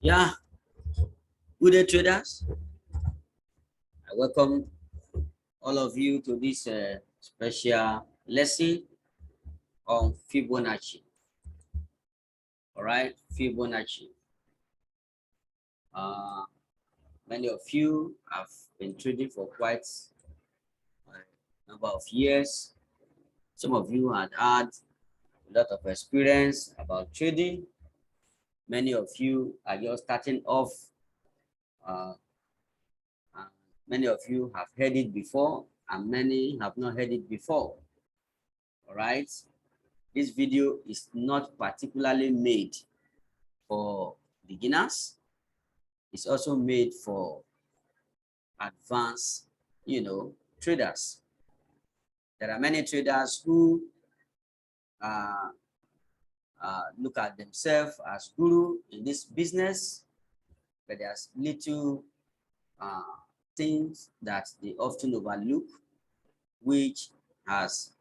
Yeah, good day, traders. I welcome all of you to this special lesson on Fibonacci. All right, Fibonacci. Uh, Many of you have been trading for quite a number of years. Some of you had a lot of experience about trading. Many of you are just starting off. Uh, Many of you have heard it before, and many have not heard it before. All right. This video is not particularly made for beginners. It's also made for advanced, traders. There are many traders who uh, look at themselves as guru in this business, but there's little things that they often overlook, which has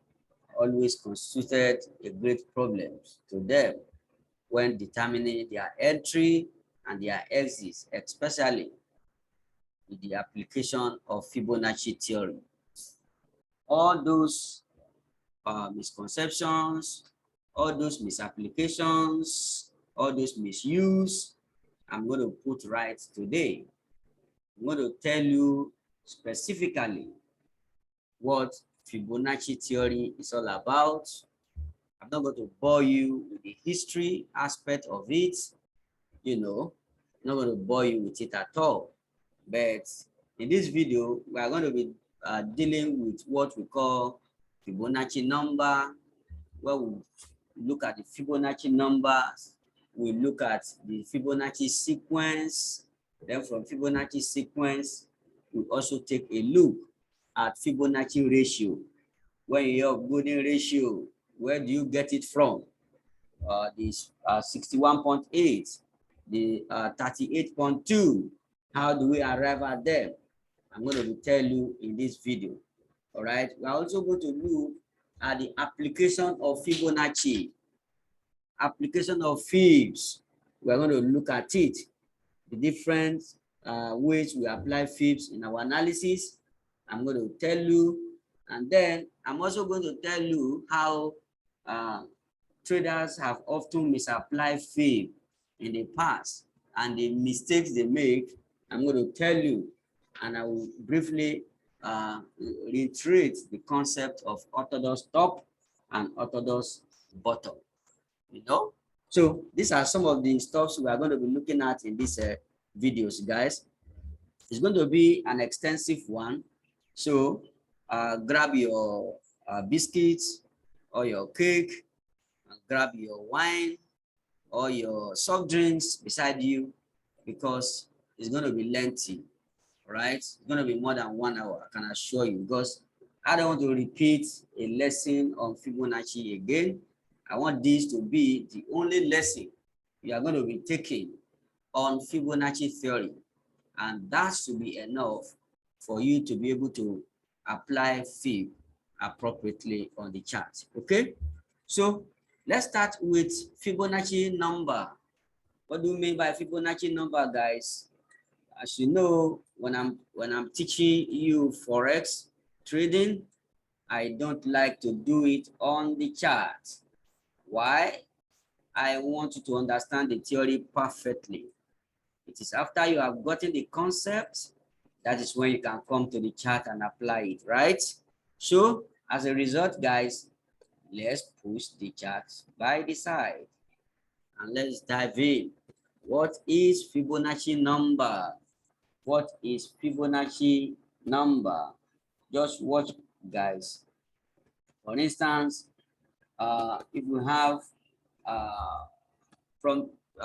always constituted a great problem to them when determining their entry and their exits, especially with the application of Fibonacci theory. All those misconceptions, all those misapplications, all those misuse, I'm going to put right today. I'm going to tell you specifically what Fibonacci theory is all about. I'm not going to bore you with the history aspect of it, I'm not going to bore you with it at all. But in this video, we are going to be dealing with what we call Fibonacci number, where we look at the Fibonacci numbers, we look at the Fibonacci sequence, then from Fibonacci sequence, we also take a look at Fibonacci ratio. When you have golden ratio, where do you get it from? This 61.8, the 38.2. How do we arrive at them? I'm going to tell you in this video. All right. We're also going to look at the application of Fibonacci, application of fibs. We're going to look at it, the different ways we apply fibs in our analysis. I'm going to tell you, and then I'm also going to tell you how traders have often misapplied fib in the past and the mistakes they make. I'm going to tell you, and I will briefly reiterate the concept of orthodox top and orthodox bottom. So these are some of the stuffs we are going to be looking at in these videos, guys. It's going to be an extensive one, so grab your biscuits or your cake, and grab your wine or your soft drinks beside you, because it's going to be lengthy. Right? It's going to be more than 1 hour, I can assure you, because I don't want to repeat a lesson on Fibonacci again. I want this to be the only lesson you are going to be taking on Fibonacci theory, and that should be enough for you to be able to apply fib appropriately on the chart. Okay, so let's start with Fibonacci number. What do you mean by Fibonacci number, guys? As you know, when I'm teaching you forex trading, I don't like to do it on the chart. Why? I want you to understand the theory perfectly. It is after you have gotten the concept, that is when you can come to the chart and apply it, right? So as a result, guys, let's push the chart by the side and let's dive in. What is Fibonacci number? What is Fibonacci number? Just watch, guys. For instance, if we have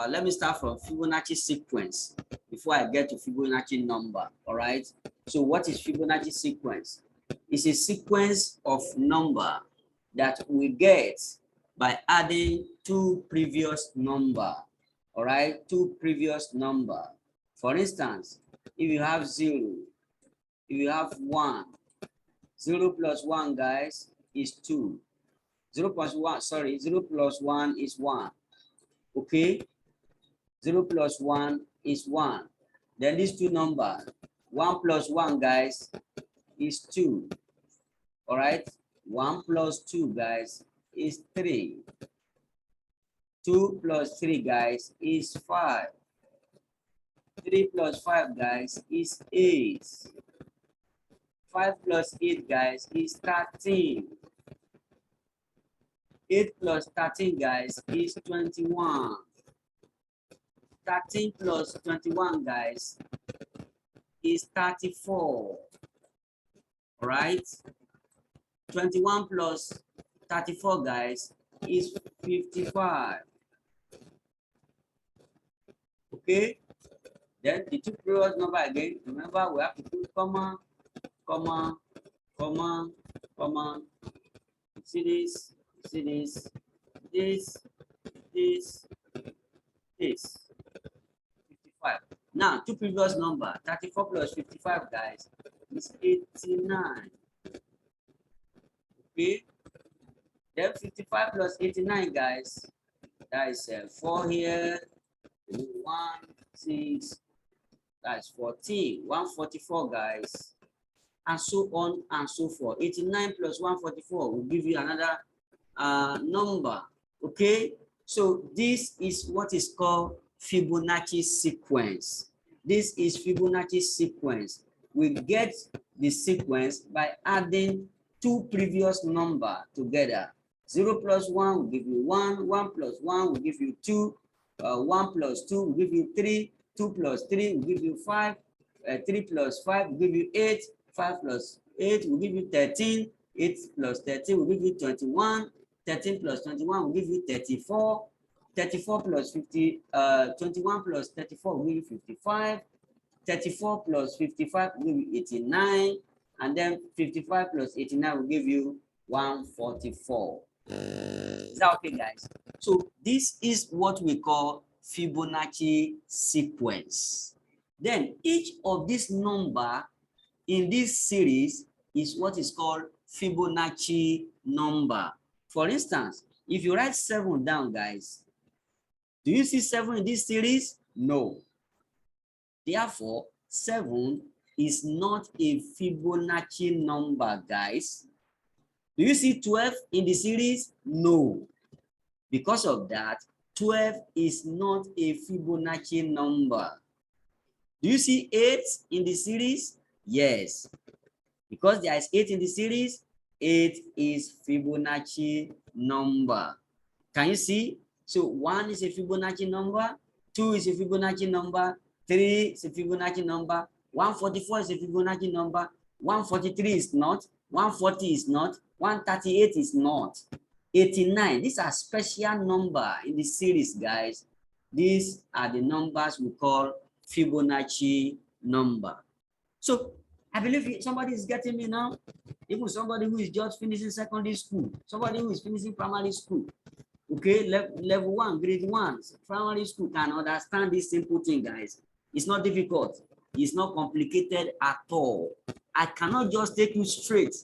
let me start from Fibonacci sequence before I get to Fibonacci number. All right. So what is Fibonacci sequence? It's a sequence of number that we get by adding two previous number. All right, two previous number. For instance, if you have 0, if you have 1, 0 plus 1, guys, is 2. 0 plus 1 is 1. Okay, 0 plus 1 is 1. Then these two numbers, 1 plus 1, guys, is 2. All right, 1 plus 2, guys, is 3. 2 plus 3, guys, is 5. 3 plus 5, guys, is 8. 5 plus 8, guys, is 13. 8 plus 13, guys, is 21. 13 plus 21, guys, is 34. All right, 21 plus 34, guys, is 55. Okay, then the two previous number again, remember we have to put comma, comma, comma, comma. See this, see this, this, this, this. 55. Now, two previous number, 34 plus 55, guys, is 89. Okay, then 55 plus 89, guys, that is 4 here, 1, 6, that's 14, 144, guys, and so on and so forth. 89 plus 144 will give you another number. Okay, so this is what is called Fibonacci sequence. This is Fibonacci sequence. We get the sequence by adding two previous numbers together. 0 plus 1 will give you 1, 1 plus 1 will give you 2, 1 plus 2 will give you 3, 2 plus 3 will give you 5, 3 plus 5 will give you 8, 5 plus 8 will give you 13, 8 plus 13 will give you 21, 13 plus 21 will give you 34, 34 plus 50, 21 plus 34 will give you 55, 34 plus 55 will give you 89, and then 55 plus 89 will give you 144. Is that okay, guys? So this is what we call Fibonacci sequence. Then each of these number in this series is what is called Fibonacci number. For instance, if you write 7 down, guys, do you see 7 in this series? No. Therefore, 7 is not a Fibonacci number, guys. Do you see 12 in the series? No. Because of that, 12 is not a Fibonacci number. Do you see 8 in the series? Yes. Because there is 8 in the series, 8 is Fibonacci number. Can you see? So 1 is a Fibonacci number, 2 is a Fibonacci number, 3 is a Fibonacci number, 144 is a Fibonacci number, 143 is not, 140 is not, 138 is not, 89. These are special numbers in the series, guys. These are the numbers we call Fibonacci number. So I believe somebody is getting me now. Even somebody who is just finishing secondary school, somebody who is finishing primary school, okay, level 1, grade 1, primary school can understand this simple thing, guys. It's not difficult. It's not complicated at all. I cannot just take you straight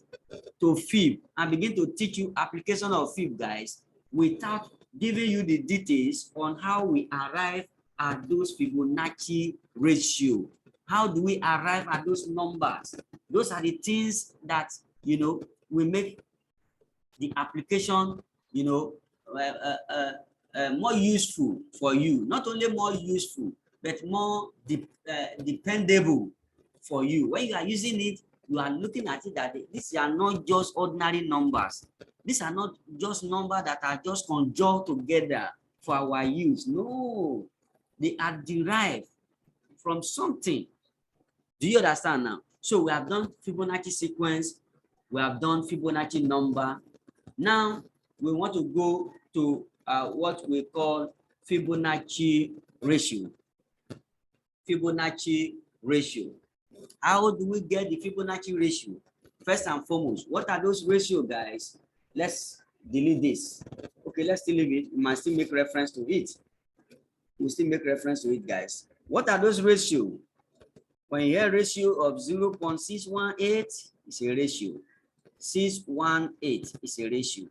to Fib and begin to teach you application of Fib, guys, without giving you the details on how we arrive at those Fibonacci ratio. How do we arrive at those numbers? Those are the things that, you know, will make the application, you know, more useful for you. Not only more useful, but more dependable for you. When you are using it, you are looking at it that these are not just ordinary numbers. These are not just numbers that are just conjured together for our use. No, they are derived from something. Do you understand now? So we have done Fibonacci sequence. We have done Fibonacci number. Now we want to go to what we call Fibonacci ratio. Fibonacci ratio. How do we get the Fibonacci ratio? First and foremost, what are those ratios, guys? Let's delete this. Okay, let's still leave it. We must still make reference to it. We'll still make reference to it, guys. What are those ratios? When you hear ratio of 0.618, it's a ratio. 618 is a ratio.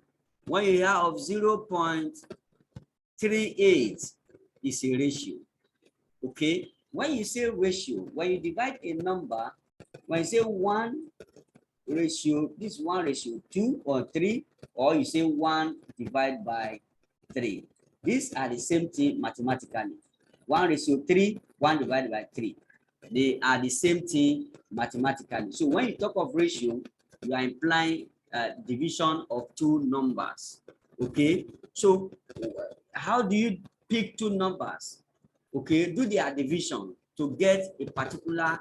When you hear of 0.38, is a ratio. Okay, when you say ratio, when you divide a number, when you say 1 ratio, this 1 ratio 2 or 3, or you say 1 divided by 3, these are the same thing mathematically. 1 ratio 3, 1 divided by 3, they are the same thing mathematically. So when you talk of ratio, you are implying division of two numbers. Okay, so how do you pick two numbers? Okay, do their division to get a particular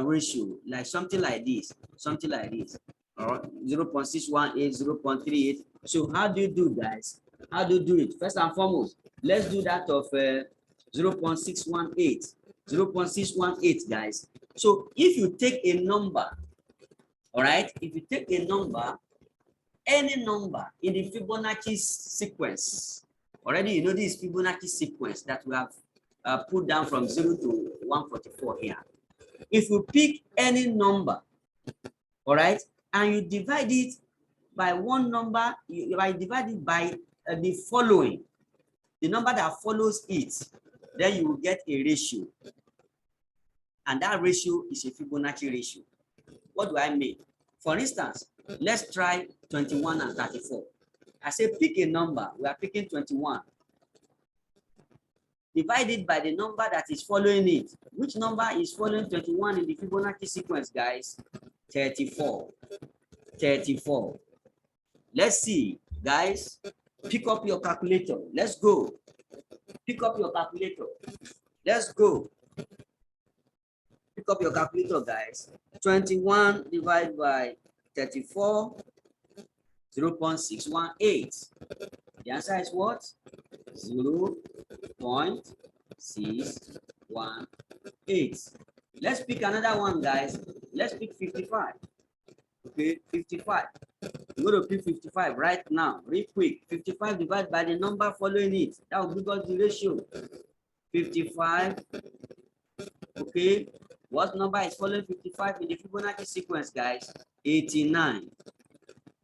ratio, like something like this, or 0.618, 0.38. So how do you do, guys? How do you do it? First and foremost, let's do that of 0.618. 0.618, guys. So if you take a number, all right, if you take a number, any number in the Fibonacci sequence, already you know this Fibonacci sequence that we have put down from 0 to 144 here. If you pick any number, all right, and you divide it by one number, you divide it by the following, the number that follows it, then you will get a ratio. And that ratio is a Fibonacci ratio. What do I mean? For instance, let's try 21 and 34. I say pick a number. We are picking 21. Divide it by the number that is following it. Which number is following 21 in the Fibonacci sequence, guys? 34. 34. Let's see, guys. Pick up your calculator. Let's go. Pick up your calculator. Let's go. Pick up your calculator, guys. 21 divided by 34, 0.618. The answer is what? 0.618. Let's pick another one, guys. Let's pick 55. Okay, 55. We're going to pick 55 right now, real quick. 55 divided by the number following it. That will give us the ratio. 55. Okay. What number is following 55 in the Fibonacci sequence, guys? 89.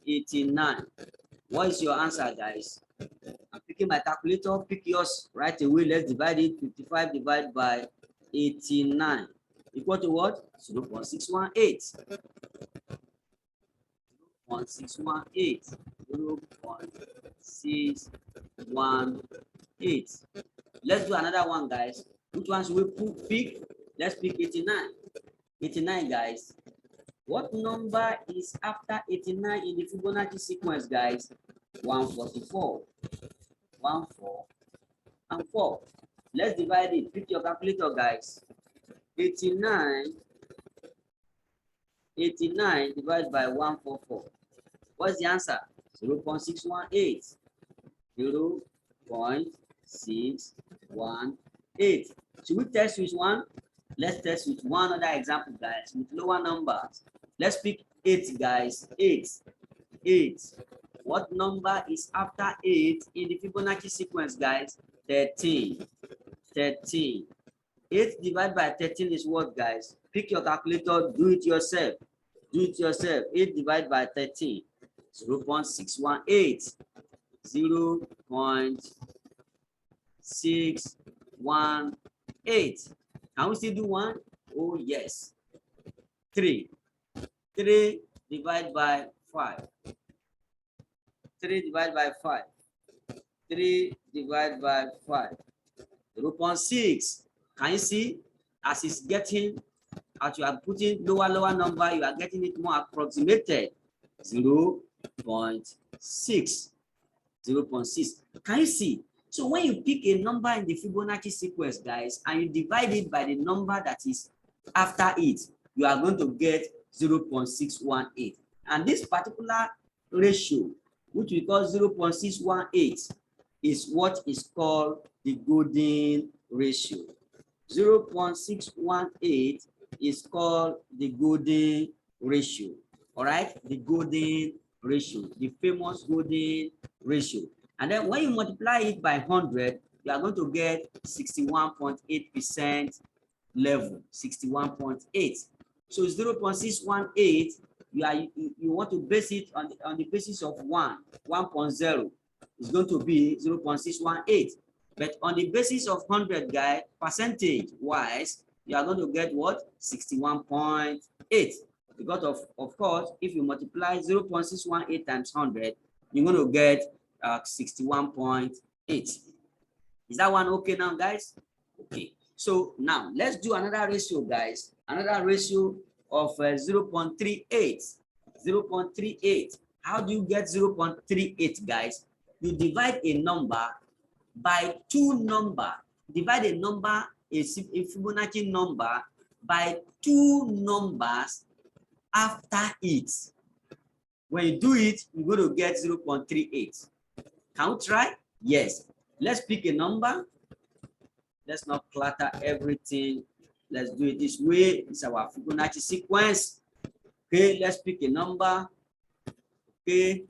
89. What is your answer, guys? I'm picking my calculator. Pick yours right away. Let's divide it. 55 divided by 89. Equal to what? 0.618. 0.618. 0.618. Let's do another one, guys. Which one should we pick? Let's pick 89. 89, guys. What number is after 89 in the Fibonacci sequence, guys? 144. 1, 4, and 4. Let's divide it. Pick your calculator, guys. 89 divided by 144. What's the answer? 0.618. 0.618. Should we test with one? Let's test with one other example, guys, with lower numbers. Let's pick 8, guys. 8. 8. What number is after 8 in the Fibonacci sequence, guys? 13. 13. 8 divided by 13 is what, guys? Pick your calculator, do it yourself. Do it yourself. 8 divided by 13. 0.618. 0.618. Can we still do one? Oh, yes. 3. 3 divided by 5. 3 divided by 5. 3 divided by 5. 0.6. Can you see? As it's getting, as you are putting lower number, you are getting it more approximated. 0.6. 0.6. Can you see? So when you pick a number in the Fibonacci sequence, guys, and you divide it by the number that is after it, you are going to get 0.618. And this particular ratio, which we call 0.618, is what is called the golden ratio. 0.618 is called the golden ratio. All right, the golden ratio, the famous golden ratio. And then when you multiply it by 100, you are going to get 61.8% level. 61.8. So 0.618, you want to base it on the basis of 1.0. It's going to be 0.618. But on the basis of 100, guys, percentage wise, you are going to get what? 61.8. Because of course, if you multiply 0.618 times 100, you're going to get 61.8. Is that one okay now, guys? Okay. So now let's do another ratio, guys. Another ratio of 0.38. 0.38. How do you get 0.38, guys? You divide a number by two number. Divide a number, a Fibonacci number, by two numbers after it. When you do it, you're going to get 0.38. Can we try? Yes. Let's pick a number. Let's not clutter everything. Let's do it this way. This is our Fibonacci sequence. Okay, let's pick a number. Okay.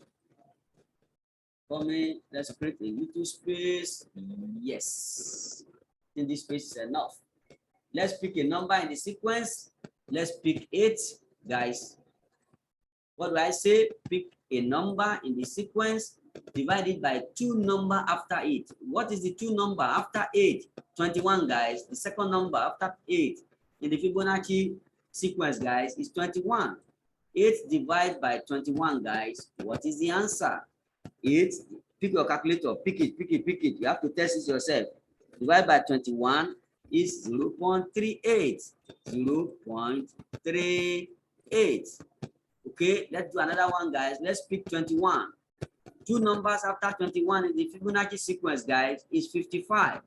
For me, let's create a little space. Yes. I think this space is enough. Let's pick a number in the sequence. Let's pick 8, guys. What do I say? Pick a number in the sequence, divided by two number after it. What is the two number after 8? 21, guys. The second number after 8 in the Fibonacci sequence, guys, is 21. 8 divided by 21, guys. What is the answer? 8. Pick your calculator. Pick it, pick it, pick it. You have to test it yourself. Divide by 21 is 0.38. 0.38. Okay, let's do another one, guys. Let's pick 21. Two numbers after 21 in the Fibonacci sequence, guys, is 55.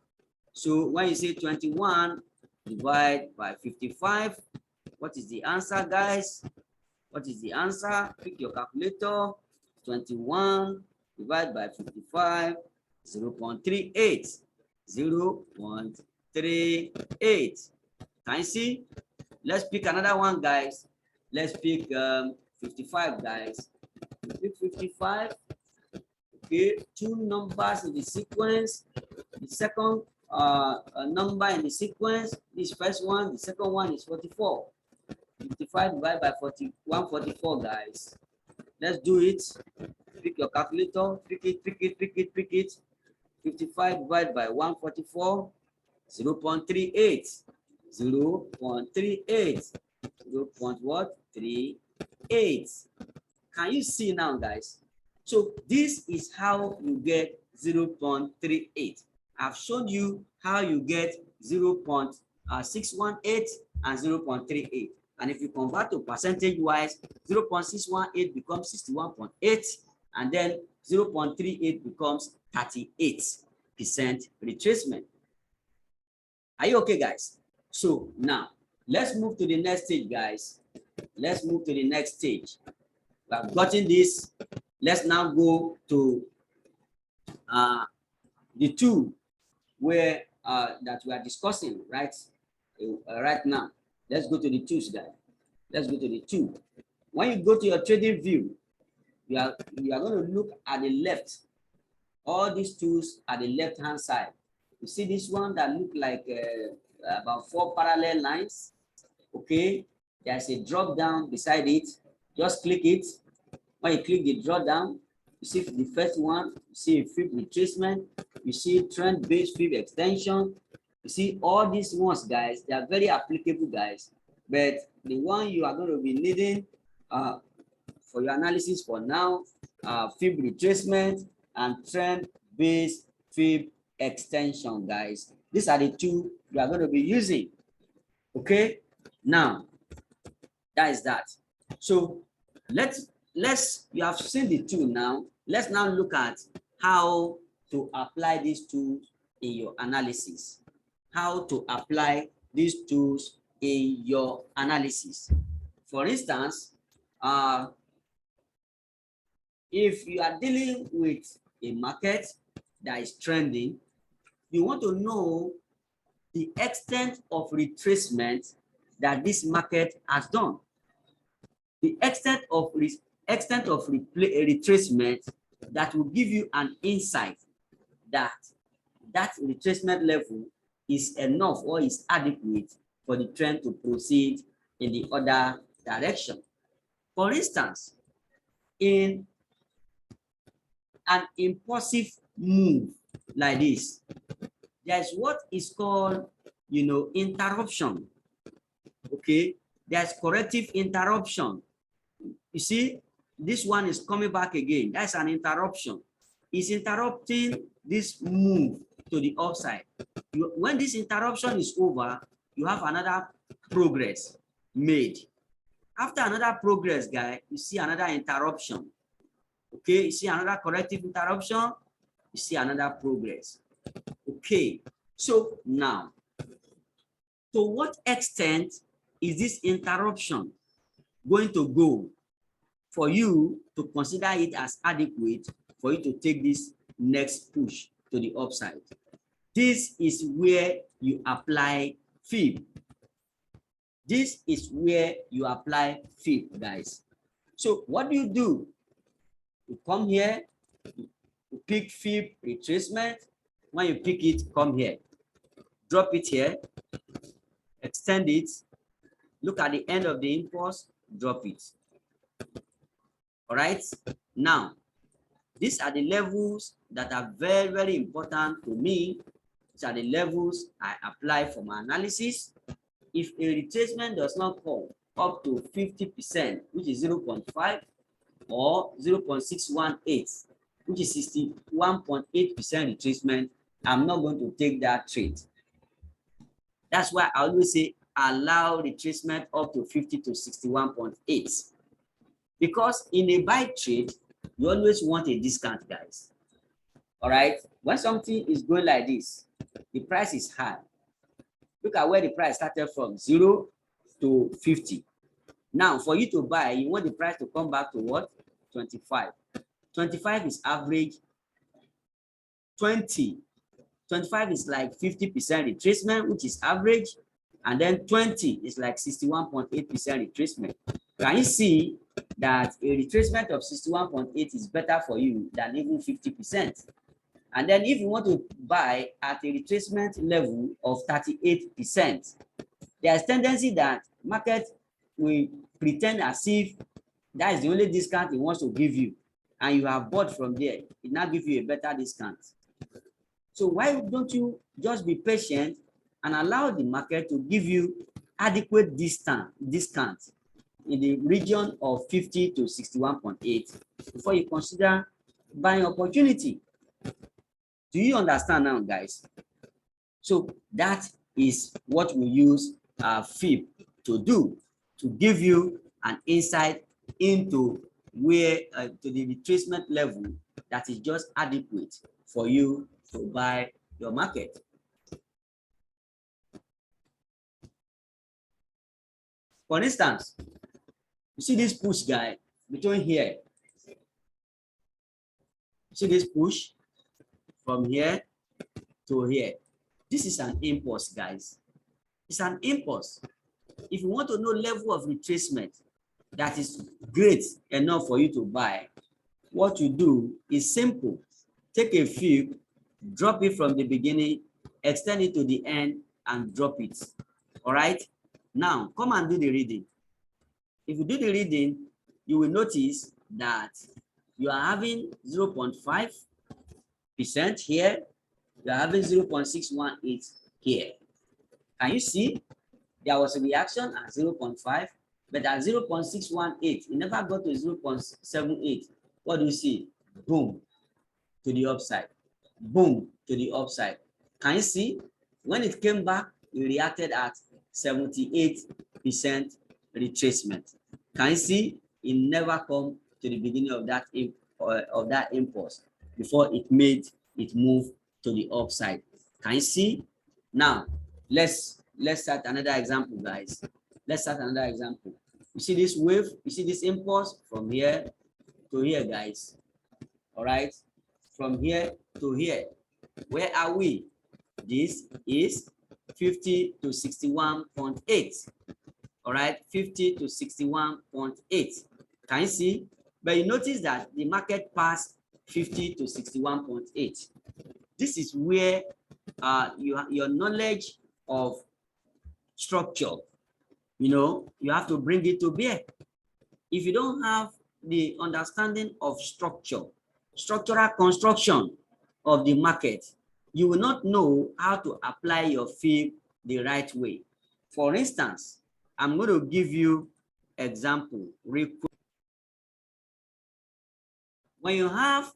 So when you say 21 divide by 55, what is the answer, guys? What is the answer? Pick your calculator. 21 divided by 55, 0.38. 0.38. Can you see? Let's pick another one, guys. Let's pick 55, guys. Pick 55. Okay, two numbers in the sequence. The second number in the sequence, this first one, the second one is 44. 55 divided by 144, guys. Let's do it. Pick your calculator. Pick it, pick it, pick it, pick it. 55 divided by 144, 0.38. 0.38. 0.38. Can you see now, guys? So this is how you get 0.38. I've shown you how you get 0.618 and 0.38. And if you convert to percentage wise, 0.618 becomes 61.8, and then 0.38 becomes 38% retracement. Are you okay, guys? So now let's move to the next stage, guys. Let's move to the next stage. We have gotten this. Let's now go to the tool where that we are discussing right now. Let's go to the tools, guys. Let's go to the tool. When you go to your trading view, you are going to look at the left. All these tools at the left hand side. You see this one that look like about 4 parallel lines. Okay, there's a drop down beside it. Just click it. When you click the drop down, you see the first one, you see a fib retracement, you see trend-based fib extension. You see all these ones, guys, they are very applicable, guys. But the one you are going to be needing for your analysis for now, fib retracement and trend-based fib extension, guys. These are the two you are going to be using. Okay, now that is that. So let's you have seen the tool now. Let's now look at how to apply these tools in your analysis. How to apply these tools in your analysis. For instance, if you are dealing with a market that is trending, you want to know the extent of retracement that this market has done. The extent of retracement that will give you an insight that that retracement level is enough or is adequate for the trend to proceed in the other direction. For instance, in an impulsive move like this, there's what is called, interruption. Okay, there's corrective interruption. You see, this one is coming back again. That's an interruption. It's interrupting this move to the upside. When this interruption is over, you have another progress made. After another progress, guy, you see another interruption. Okay, you see another corrective interruption, you see another progress. Okay, so now, to what extent is this interruption going to go for you to consider it as adequate for you to take this next push to the upside? This is where you apply Fib. This is where you apply Fib, guys. So what do? You come here, you pick Fib retracement. When you pick it, come here, drop it here, extend it, look at the end of the impulse, drop it. All right, now these are the levels that are very, very important to me. These are the levels I apply for my analysis. If a retracement does not come up to 50%, which is 0.5, or 0.618, which is 61.8% retracement, I'm not going to take that trade. That's why I always say allow retracement up to 50 to 61.8. Because in a buy trade, you always want a discount, guys. All right. When something is going like this, the price is high. Look at where the price started from, 0 to 50. Now, for you to buy, you want the price to come back to what? 25. 25 is average. 25 is like 50% retracement, which is average. And then 20 is like 61.8% retracement. Can you see that a retracement of 61.8 is better for you than even 50%? And then if you want to buy at a retracement level of 38%, there's tendency that market will pretend as if that is the only discount it wants to give you, and you have bought from there. It now gives you a better discount. So why don't you just be patient and allow the market to give you adequate discount in the region of 50 to 61.8 before you consider buying opportunity? Do you understand now, guys? So that is what we use Fib to do, to give you an insight into where to the retracement level that is just adequate for you to buy your market. For instance, you see this push, guy, between here. See this push from here to here. This is an impulse, guys. It's an impulse. If you want to know level of retracement that is great enough for you to buy, what you do is simple. Take a Fib, drop it from the beginning, extend it to the end, and drop it. All right? Now, come and do the reading. If you do the reading, you will notice that you are having 0.5% here. You are having 0.618 here. Can you see? There was a reaction at 0.5, but at 0.618, it never got to 0.78. What do you see? Boom, to the upside. Boom, to the upside. Can you see? When it came back, it reacted at 78% retracement. Can you see? It never come to the beginning of that impulse before it made it move to the upside. Can you see? Now, let's start another example, guys. Let's start another example. You see this wave? You see this impulse from here to here, guys. All right, from here to here. Where are we? This is 50 to 61.8. All right, 50 to 61.8. Can you see? But you notice that the market passed 50 to 61.8. This is where your knowledge of structure, you have to bring it to bear. If you don't have the understanding of structural construction of the market, you will not know how to apply your fib the right way. For instance, I'm going to give you example real quick. When you have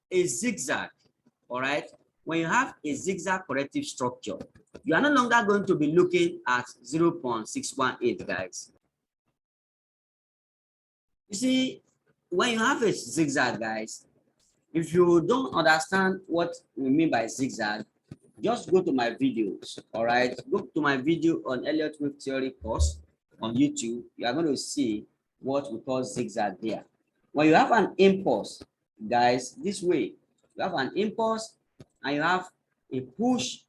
a zigzag, all right, when you have a zigzag corrective structure, you are no longer going to be looking at 0.618, guys. You see, when you have a zigzag, guys, if you don't understand what we mean by zigzag, just go to my videos, all right? Go to my video on ELLIOTT Wave Theory course on YouTube. You are going to see what we call zigzag there. When you have an impulse, guys, this way, you have an impulse and you have a push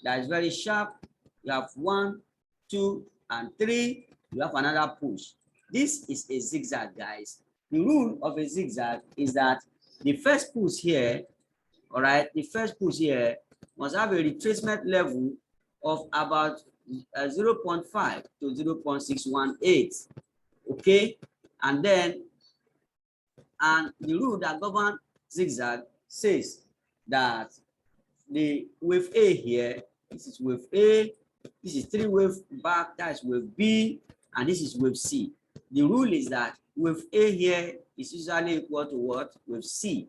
that is very sharp. You have 1, 2, and 3. You have another push. This is a zigzag, guys. The rule of a zigzag is that the first push here, all right, the first push here must have a retracement level of about 0.5 to 0.618, okay? And then, and the rule that governs zigzag says that the wave A here, this is wave A, this is 3 wave back, that is wave B, and this is wave C. The rule is that wave A here is usually equal to what? Wave C.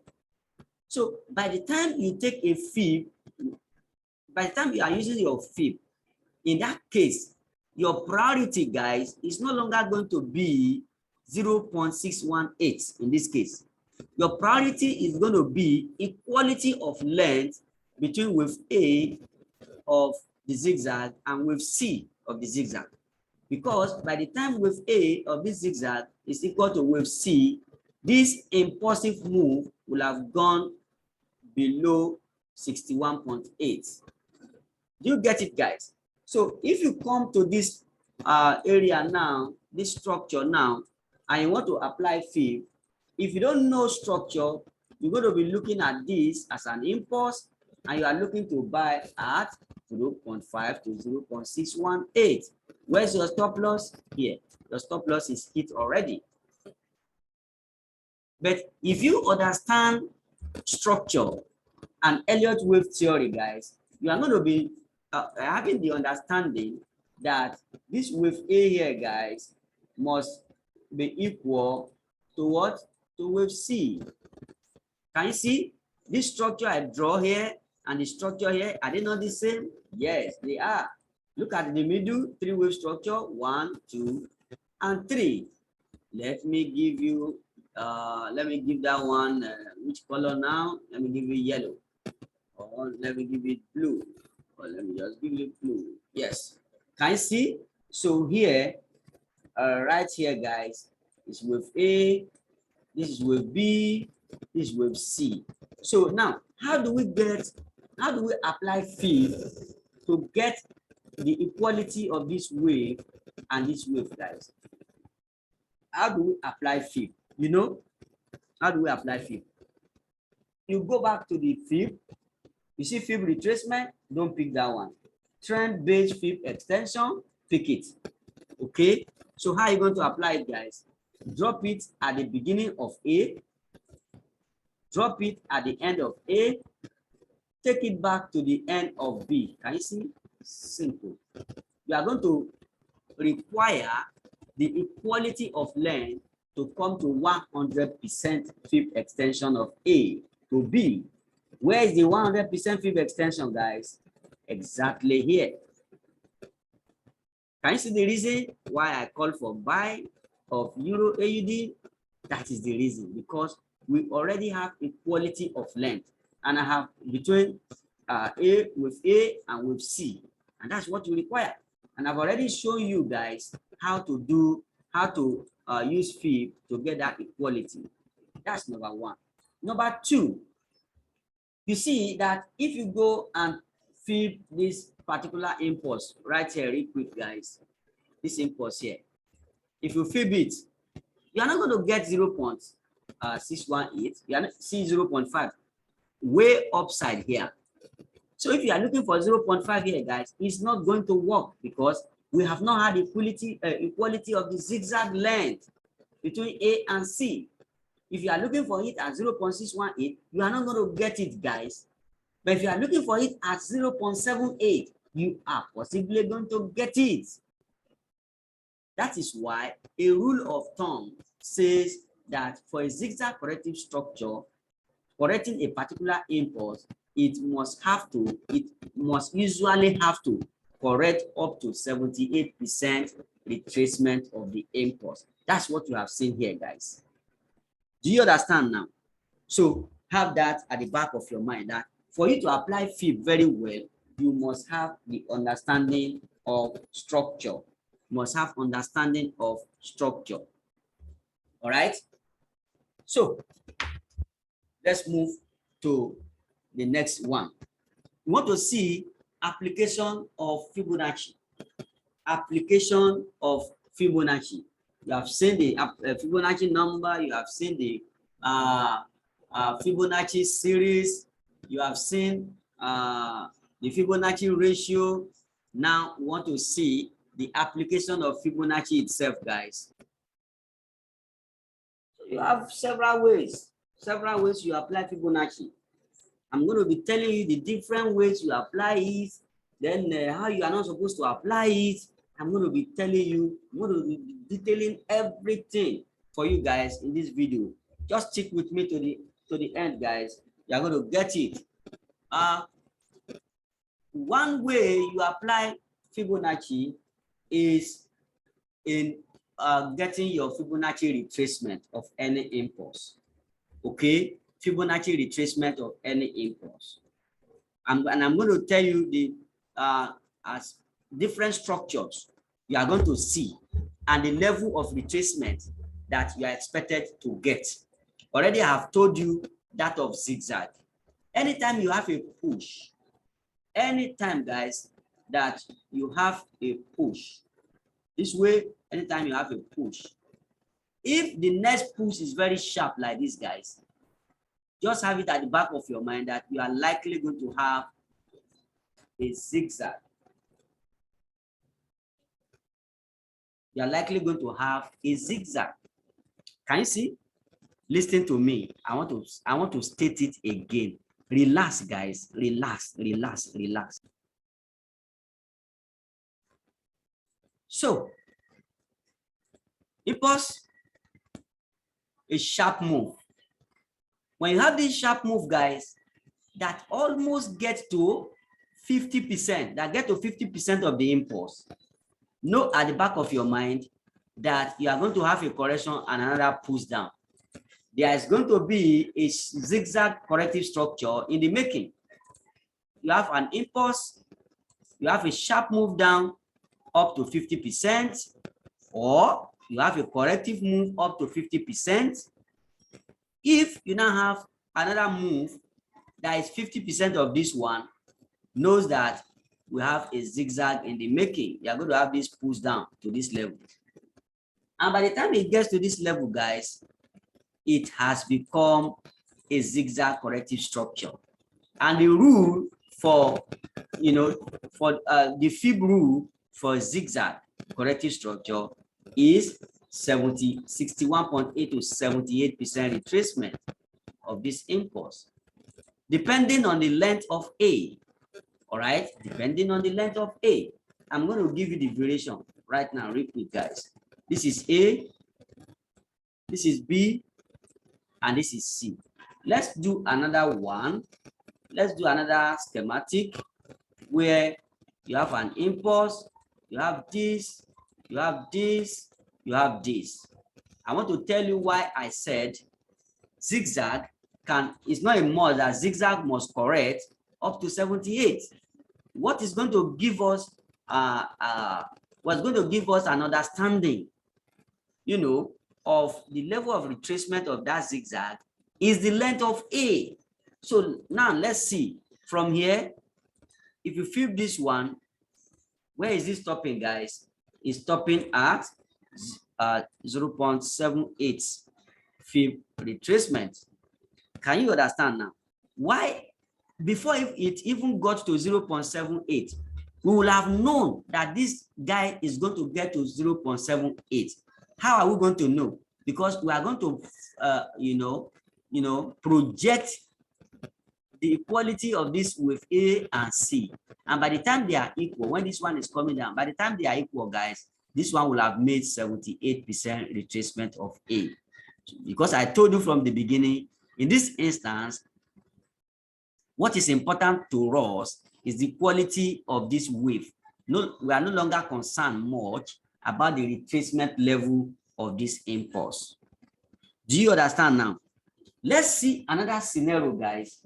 So by the time you take a fib, by the time you are using your fib, in that case, your priority, guys, is no longer going to be 0.618 in this case. Your priority is going to be equality of length between wave A of the zigzag and wave C of the zigzag. Because by the time wave A of this zigzag is equal to wave C, this impulsive move will have gone below 61.8. Do you get it, guys? So if you come to this area now, this structure now, and you want to apply fib, if you don't know structure, you're going to be looking at this as an impulse, and you are looking to buy at 0.5 to 0.618. Where's your stop loss? Here. Your stop loss is hit already. But if you understand structure and ELLIOTT wave theory, guys, you are going to be having the understanding that this wave A here, guys, must be equal to what? To wave C. Can you see this structure I draw here and the structure here? Are they not the same? Yes, they are. Look at the middle, 3 wave structure, 1, 2, and 3. Let me give you, let me give that one, which color now? Let me give you yellow. Or let me give it blue. Or let me just give you blue. Yes. Can you see? So here, right here, guys, is wave A, this is wave B, this is wave C. So now, how do we apply fib to get the equality of this wave and this wave, guys? How do we apply fib? You know, how do we apply fib? You go back to the fib. You see fib retracement, don't pick that one. Trend-based fib extension, pick it. Okay, so how are you going to apply it, guys? Drop it at the beginning of A, drop it at the end of A, take it back to the end of B. Can you see? Simple. You are going to require the equality of length to come to 100% fib extension of A to B. Where is the 100% fib extension, guys? Exactly here. Can you see the reason why I call for buy of Euro AUD? That is the reason, because we already have equality of length, and I have between A with A and with C, and that's what we require. And I've already shown you guys how to use fib to get that equality. That's number one. Number two, you see that if you go and fib this particular impulse right here, real quick, guys, this impulse here, if you fib it, you are not going to get 0.618, you are not see 0.5 way upside here. So if you are looking for 0.5 here, guys, it's not going to work because we have not had equality of the zigzag length between A and C. If you are looking for it at 0.618, you are not going to get it, guys. But if you are looking for it at 0.78, you are possibly going to get it. That is why a rule of thumb says that for a zigzag corrective structure, correcting a particular impulse, it must usually have to correct up to 78% retracement of the impulse. That's what you have seen here, guys. Do you understand now? So have that at the back of your mind that for you to apply Fib very well, you must have the understanding of structure. You must have understanding of structure. All right. So let's move to the next one. We want to see application of Fibonacci. Application of Fibonacci. You have seen the Fibonacci number. You have seen the Fibonacci series. You have seen the Fibonacci ratio. Now we want to see the application of Fibonacci itself, guys. You have several ways you apply Fibonacci. I'm going to be telling you the different ways you apply it, then how you are not supposed to apply it. I'm going to be telling you, I'm going to be detailing everything for you guys in this video. Just stick with me to the end, guys. You are going to get it. One way you apply Fibonacci is in getting your Fibonacci retracement of any impulse. Okay, Fibonacci retracement of any impulse. And I'm going to tell you the as different structures you are going to see and the level of retracement that you are expected to get. Already I have told you that of zigzag. Anytime you have a push, anytime, guys, that you have a push, this way, anytime you have a push, if the next push is very sharp like this, guys, just have it at the back of your mind that you are likely going to have a zigzag. You are likely going to have a zigzag. Can you see? Listen to me. I want to state it again. Relax, guys. Relax. So, impulse, a sharp move. When you have this sharp move, guys, that almost gets to 50%, that get to 50% of the impulse, know at the back of your mind that you are going to have a correction and another push down. There is going to be a zigzag corrective structure in the making. You have an impulse, you have a sharp move down up to 50%, or you have a corrective move up to 50%. If you now have another move that is 50% of this one, knows that we have a zigzag in the making. You are going to have this push down to this level. And by the time it gets to this level, guys, it has become a zigzag corrective structure. And the rule for, the Fib rule for zigzag corrective structure is 61.8 to 78% retracement of this impulse, depending on the length of A. All right, depending on the length of A. I'm going to give you the variation right now, real quick, guys. This is A, this is B, and this is C. Let's do another one. Let's do another schematic where you have an impulse, you have this, you have this, you have this. I want to tell you why I said zigzag it's not a must that zigzag must correct up to 78. What is going to give us what's going to give us an understanding, of the level of retracement of that zigzag is the length of A. So now let's see from here. If you flip this one, where is this stopping, guys? It's stopping at 0.78 Fib retracement. Can you understand now why before it even got to 0.78, we will have known that this guy is going to get to 0.78. How are we going to know? Because we are going to project the equality of this wave A and C. And by the time they are equal, when this one is coming down, by the time they are equal, guys, this one will have made 78% retracement of A. Because I told you from the beginning, in this instance, what is important to us is the quality of this wave. No, we are no longer concerned much about the retracement level of this impulse. Do you understand now? Let's see another scenario, guys,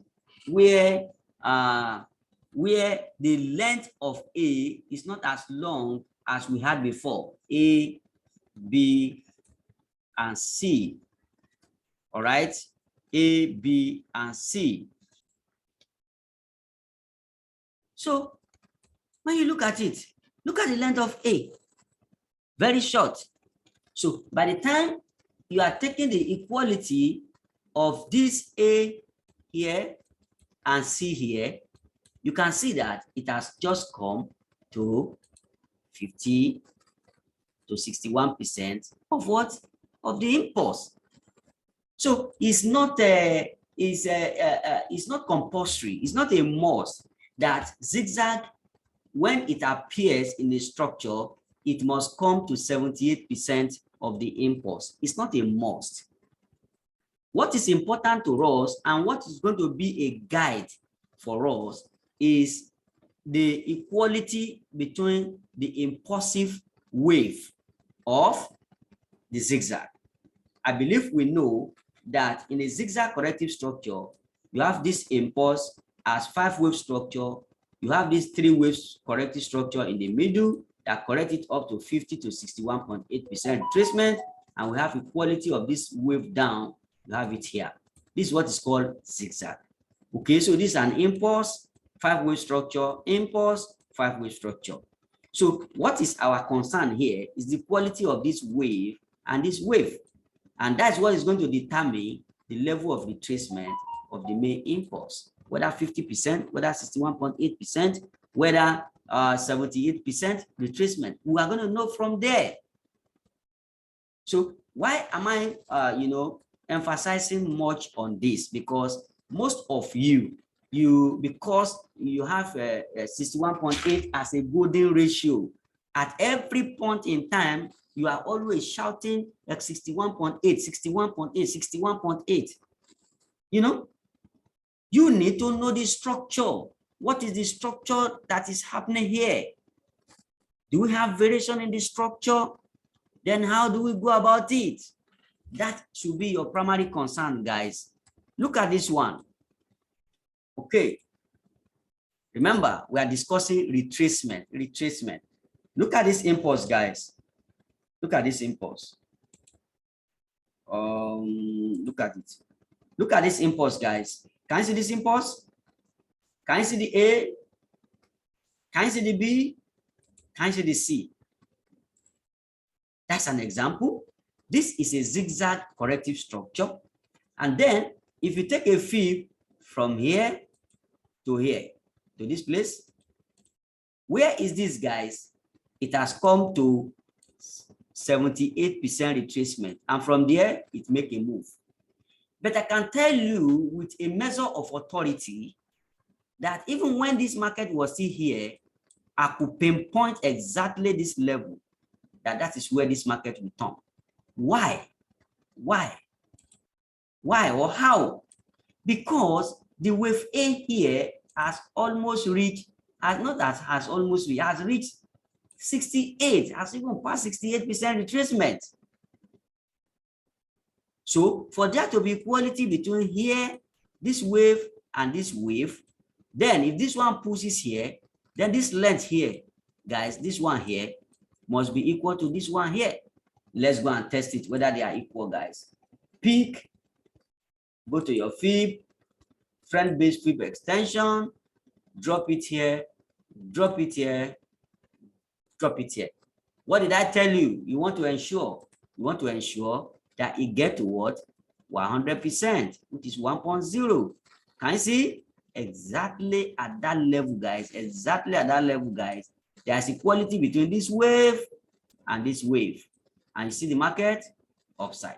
where the length of A is not as long as we had before. A, B, and C. All right, A, B, and C. So when you look at it, look at the length of A, very short. So by the time you are taking the equality of this A here and C here, you can see that it has just come to 50 to 61% of what? Of the impulse. So it's not compulsory. It's not a must that zigzag, when it appears in the structure, it must come to 78% of the impulse. It's not a must. What is important to us and what is going to be a guide for us is the equality between the impulsive wave of the zigzag. I believe we know that in a zigzag corrective structure, you have this impulse as 5-wave structure. You have this 3-wave corrective structure in the middle that correct it up to 50 to 61.8% retracement. And we have equality of this wave down. You have it here. This is what is called zigzag. Okay, so this is an impulse, 5-wave structure, impulse, 5-wave structure. So what is our concern here is the quality of this wave and this wave. And that's what is going to determine the level of retracement of the main impulse, whether 50%, whether 61.8%, whether 78% retracement. We are going to know from there. So why am I, emphasizing much on this? Because most of you, because you have a 61.8 as a golden ratio, at every point in time, you are always shouting like 61.8, 61.8, 61.8. You need to know the structure. What is the structure that is happening here? Do we have variation in the structure? Then how do we go about it? That should be your primary concern, guys. Look at this one. Okay. Remember, we are discussing retracement. Look at this impulse, guys. Look at this impulse. Look at it. Look at this impulse, guys. Can you see this impulse? Can you see the A? Can you see the B? Can you see the C? That's an example. This is a zigzag corrective structure. And then if you take a fib from here, to this place, where is this, guys? It has come to 78% retracement. And from there, it make a move. But I can tell you with a measure of authority that even when this market was still here, I could pinpoint exactly this level, that is where this market will turn. Why? Why or how? Because the wave A here has almost reached, has reached 68, has even passed 68% retracement. So for there to be equality between here, this wave and this wave, then if this one pushes here, then this length here, guys, this one here must be equal to this one here. Let's go and test it, whether they are equal, guys. Pick, go to your fib, friend-based fib extension, drop it here, drop it here, drop it here. What did I tell you? You want to ensure that it get to what? 100%, which is 1.0. Can you see? Exactly at that level, guys. Exactly at that level, guys. There's equality between this wave and this wave. And you see the market upside.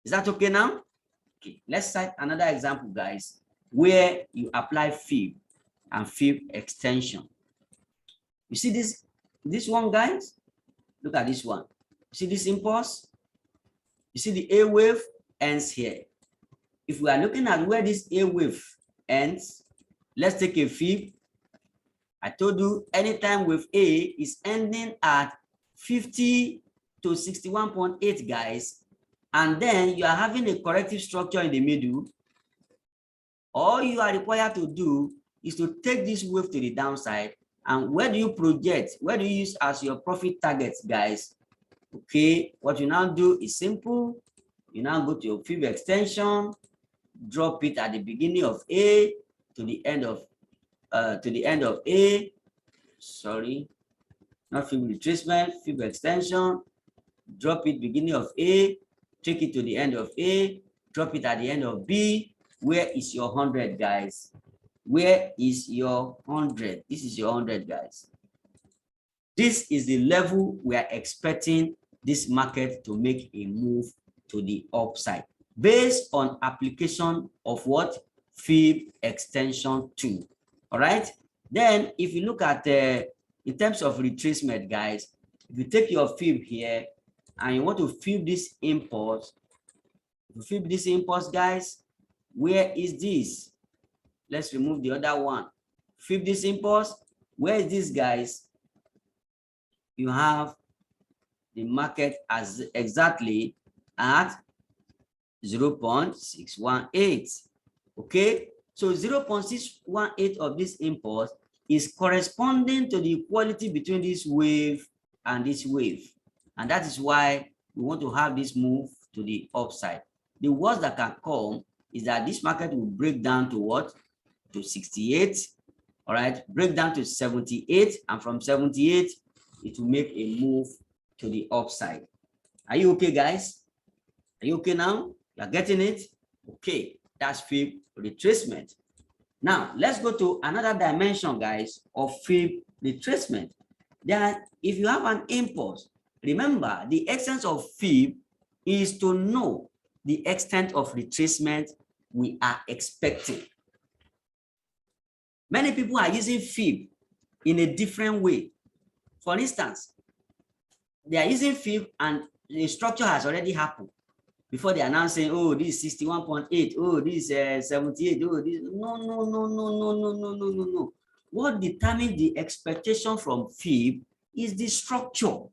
Is that okay now? Okay, let's cite another example, guys. where you apply fib and fib extension. You see this one, guys? Look at this one. You see this impulse? You see the A wave ends here. If we are looking at where this A wave ends, let's take a fib. I told you anytime wave A is ending at 50 to 61.8, guys, and then you are having a corrective structure in the middle, all you are required to do is to take this wave to the downside. And where do you project? Where do you use as your profit targets, guys? Okay, what you now do is simple. You now go to your fib extension, drop it at the beginning of A to the end of A. Sorry, not fib retracement, fib extension. Drop it beginning of A, take it to the end of A, drop it at the end of B. Where is your 100, guys? Where is your 100? This is your 100, guys. This is the level we are expecting this market to make a move to the upside based on application of what? Fib extension 2. All right. Then if you look at in terms of retracement, guys, if you take your fib here and you want to fib this impulse, guys, where is this? Let's remove the other one. Fib this impulse. Where is this, guys? You have the market as exactly at 0.618. Okay, so 0.618 of this impulse is corresponding to the equality between this wave and this wave, and that is why we want to have this move to the upside. The worst that can come is that this market will break down to what? To 68. All right, break down to 78, and from 78 it will make a move to the upside. Are you okay, guys? Are you okay now? You are getting it? Okay, that's fib retracement. Now let's go to another dimension, guys, of fib retracement. That if you have an impulse, remember the essence of fib is to know the extent of retracement we are expecting. Many people are using fib in a different way. For instance, they are using fib and the structure has already happened before they are now saying, oh, this is 61.8, oh, this is 78, oh, this. No. What determines the expectation from fib is the structure.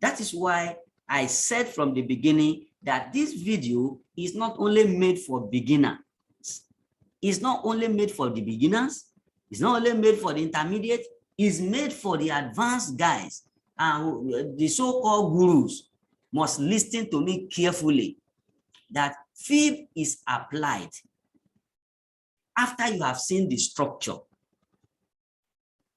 That is why I said from the beginning that this video is not only made for beginners. It's not only made for the beginners. It's not only made for the intermediate. It's made for the advanced guys. And the so-called gurus must listen to me carefully, that fib is applied after you have seen the structure.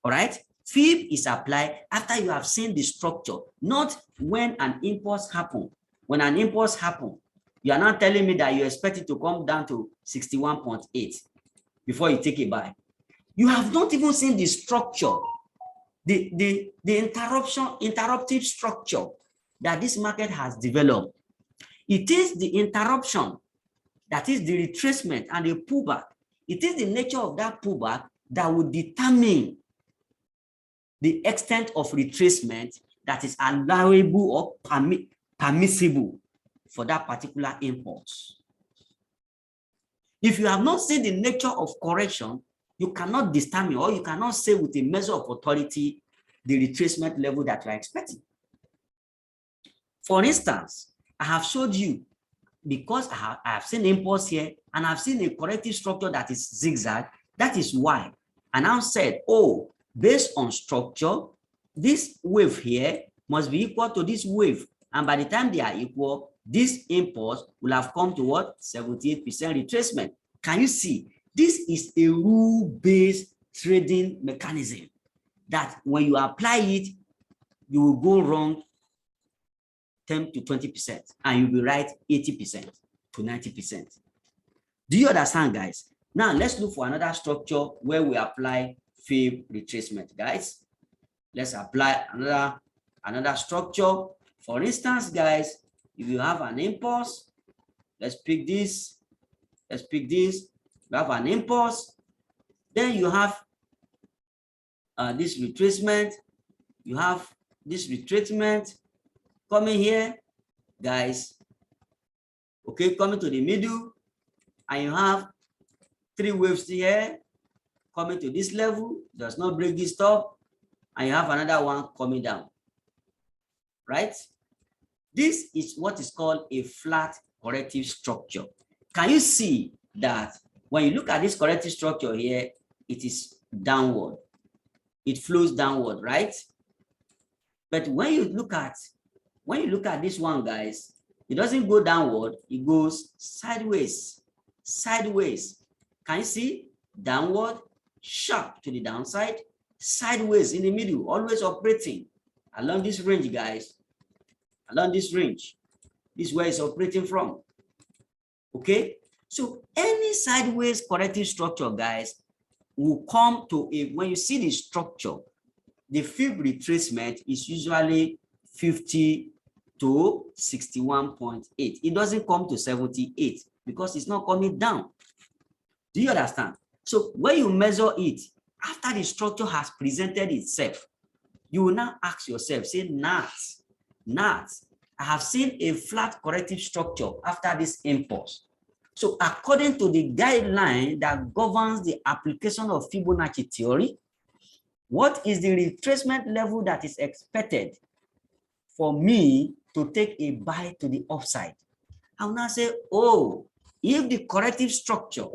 All right? Fib is applied after you have seen the structure, not when an impulse happens. When an impulse happens, you are not telling me that you expect it to come down to 61.8 before you take a buy. You have not even seen the structure, the interruptive structure that this market has developed. It is the interruption, that is the retracement and the pullback. It is the nature of that pullback that will determine the extent of retracement that is allowable or permissible for that particular impulse. If you have not seen the nature of correction, you cannot determine, or you cannot say with a measure of authority the retracement level that you are expecting. For instance, I have showed you, because I have seen impulse here and I've seen a corrective structure that is zigzag. That is why I now said, oh, based on structure, this wave here must be equal to this wave. And by the time they are equal, this impulse will have come to what? 78% retracement. Can you see? This is a rule-based trading mechanism that when you apply it, you will go wrong 10 to 20%, and you'll be right 80% to 90%. Do you understand, guys? Now let's look for another structure where we apply fib retracement, guys. Let's apply another structure. For instance, guys, if you have an impulse, let's pick this. let's pick this. You have an impulse. Then you have this retracement. You have this retracement coming here, guys. Okay, coming to the middle, and you have 3 waves here coming to this level, does not break this top, and you have another one coming down, right? This is what is called a flat corrective structure. Can you see that when you look at this corrective structure here, it is downward. It flows downward, right? But when you look at this one, guys, it doesn't go downward, it goes sideways. Sideways. Can you see? Downward, sharp to the downside, sideways in the middle, always operating along this range, guys. Along this range. This is where it's operating from. Okay? So any sideways corrective structure, guys, will come to a, when you see the structure, the fib retracement is usually 50 to 61.8. It doesn't come to 78 because it's not coming down. Do you understand? So when you measure it, after the structure has presented itself, you will now ask yourself, say, Nat, I have seen a flat corrective structure after this impulse. So according to the guideline that governs the application of Fibonacci theory, what is the retracement level that is expected for me to take a buy to the upside? I will now say, oh, if the corrective structure,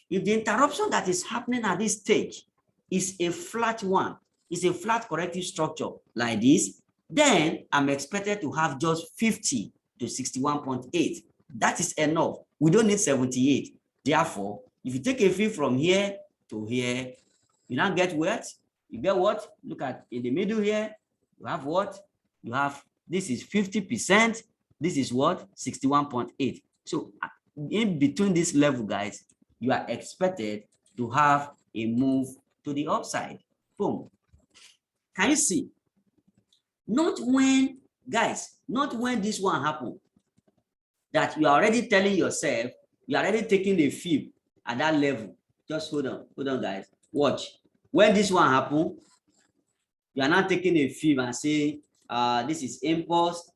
if the interruption that is happening at this stage is a flat one, is a flat corrective structure like this, then I'm expected to have just 50 to 61.8. That is enough. We don't need 78. Therefore, if you take a fib from here to here, you now get what? You get what? Look at in the middle here. You have what? You have, this is 50%. This is what? 61.8. So in between this level, guys, you are expected to have a move to the upside. Boom. Can you see? Not when, guys, not when this one happened, that you are already telling yourself, you are already taking the fib at that level. Just hold on, guys. Watch. When this one happened, you are not taking a fib and say, this is impulse.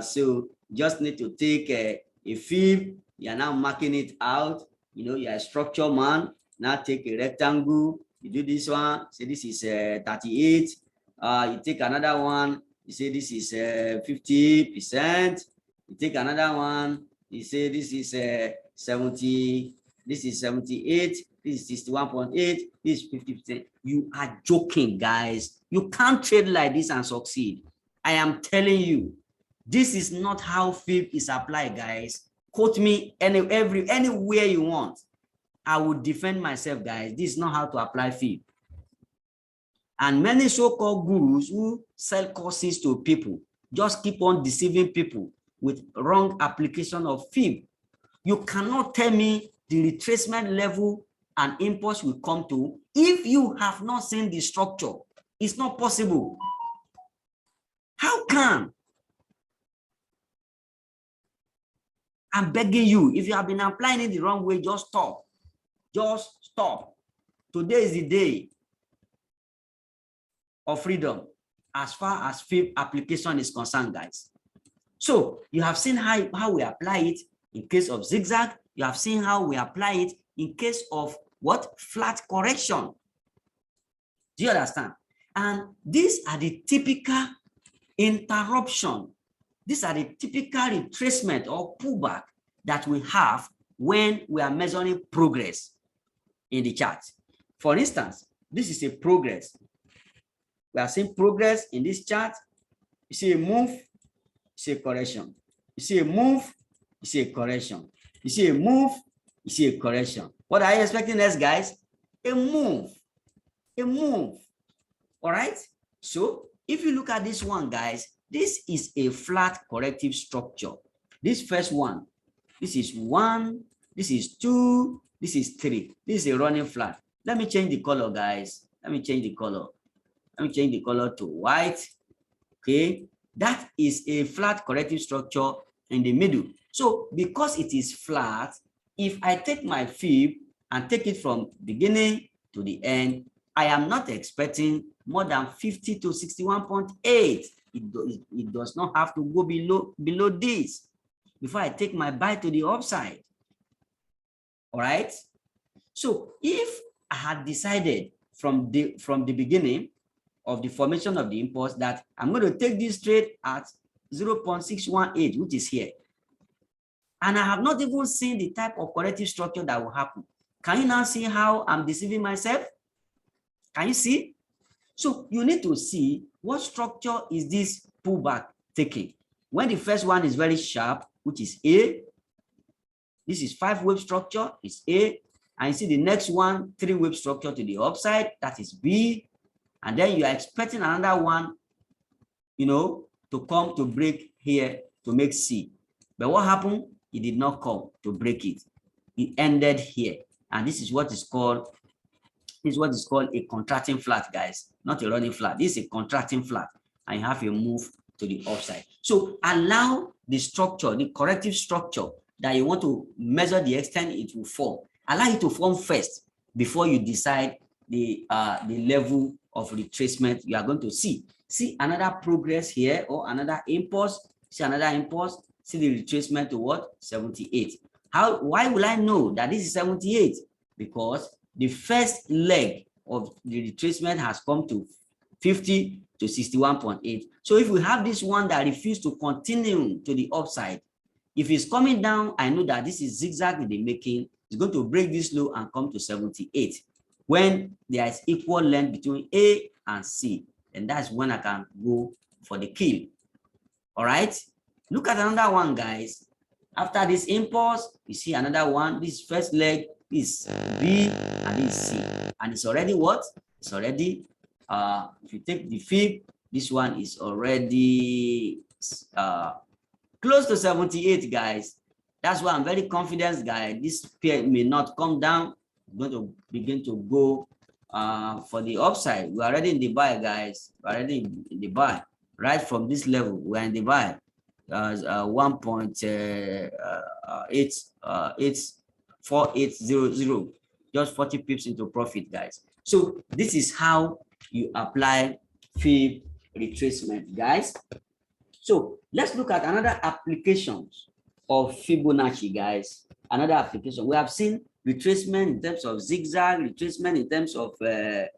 So just need to take a fib. You are now marking it out. You know, you are a structure man. Now take a rectangle. You do this one. Say this is 38. You take another one. You say this is 50%. You take another one. You say this is 70. This is 78. This is 61.8. This is 50%. You are joking, guys. You can't trade like this and succeed. I am telling you, this is not how fib is applied, guys. Quote me anywhere you want. I will defend myself, guys. This is not how to apply fib. And many so-called gurus who sell courses to people just keep on deceiving people with wrong application of fib. You cannot tell me the retracement level and impulse will come to if you have not seen the structure. It's not possible. How come? I'm begging you, if you have been applying it the wrong way, just stop. Just stop. Today is the day of freedom as far as fib application is concerned, guys. So you have seen how we apply it in case of zigzag. You have seen how we apply it in case of what? Flat correction. Do you understand? And these are the typical interruption. These are the typical retracement or pullback that we have when we are measuring progress in the chart. For instance, this is a progress. We are seeing progress in this chart. You see a move, you see a correction. You see a move, you see a correction. You see a move, you see a correction. What are you expecting next, guys? A move. A move. All right? So if you look at this one, guys, this is a flat corrective structure. This first one, this is 1, this is 2, this is 3. This is a running flat. Let me change the color, guys. Let me change the color. Let me change the color to white. Okay, that is a flat corrective structure in the middle. So because it is flat, if I take my fib and take it from beginning to the end, I am not expecting more than 50 to 61.8. It does not have to go below this before I take my buy to the upside. All right. So if I had decided from the beginning of the formation of the impulse that I'm going to take this trade at 0.618, which is here, and I have not even seen the type of corrective structure that will happen, can you now see how I'm deceiving myself? Can you see? So you need to see what structure is this pullback taking. When the first one is very sharp, which is A, this is 5-wave structure, is A, and you see the next one, 3-wave structure to the upside, that is B, and then you are expecting another one, to come to break here to make C. But what happened? It did not come to break it. It ended here, and this is what is called a contracting flat, guys, not a running flat. This is a contracting flat, and you have a move to the upside. So allow the structure, the corrective structure that you want to measure the extent it will form. Allow it to form first before you decide the level of retracement you are going to see. See another progress here or another impulse. See another impulse. See the retracement to what? 78. Why will I know that this is 78? Because the first leg of the retracement has come to 50 to 61.8. So if we have this one that refuses to continue to the upside, if it's coming down, I know that this is zigzag in the making. It's going to break this low and come to 78. When there is equal length between A and C, and that's when I can go for the kill. All right. Look at another one, guys. After this impulse, you see another one. This first leg is B and this is C, and it's already what? It's already if you take the fib, this one is already close to 78, guys. That's why I'm very confident, guys. This pair may not come down. I'm going to begin to go for the upside. We're already in the buy, guys. We're already in the buy. Right from this level, we're in the buy. 1.4800, just 40 pips into profit, guys. So this is how you apply fib retracement, guys. So let's look at another applications of Fibonacci, guys. Another application. We have seen retracement in terms of zigzag, retracement in terms of a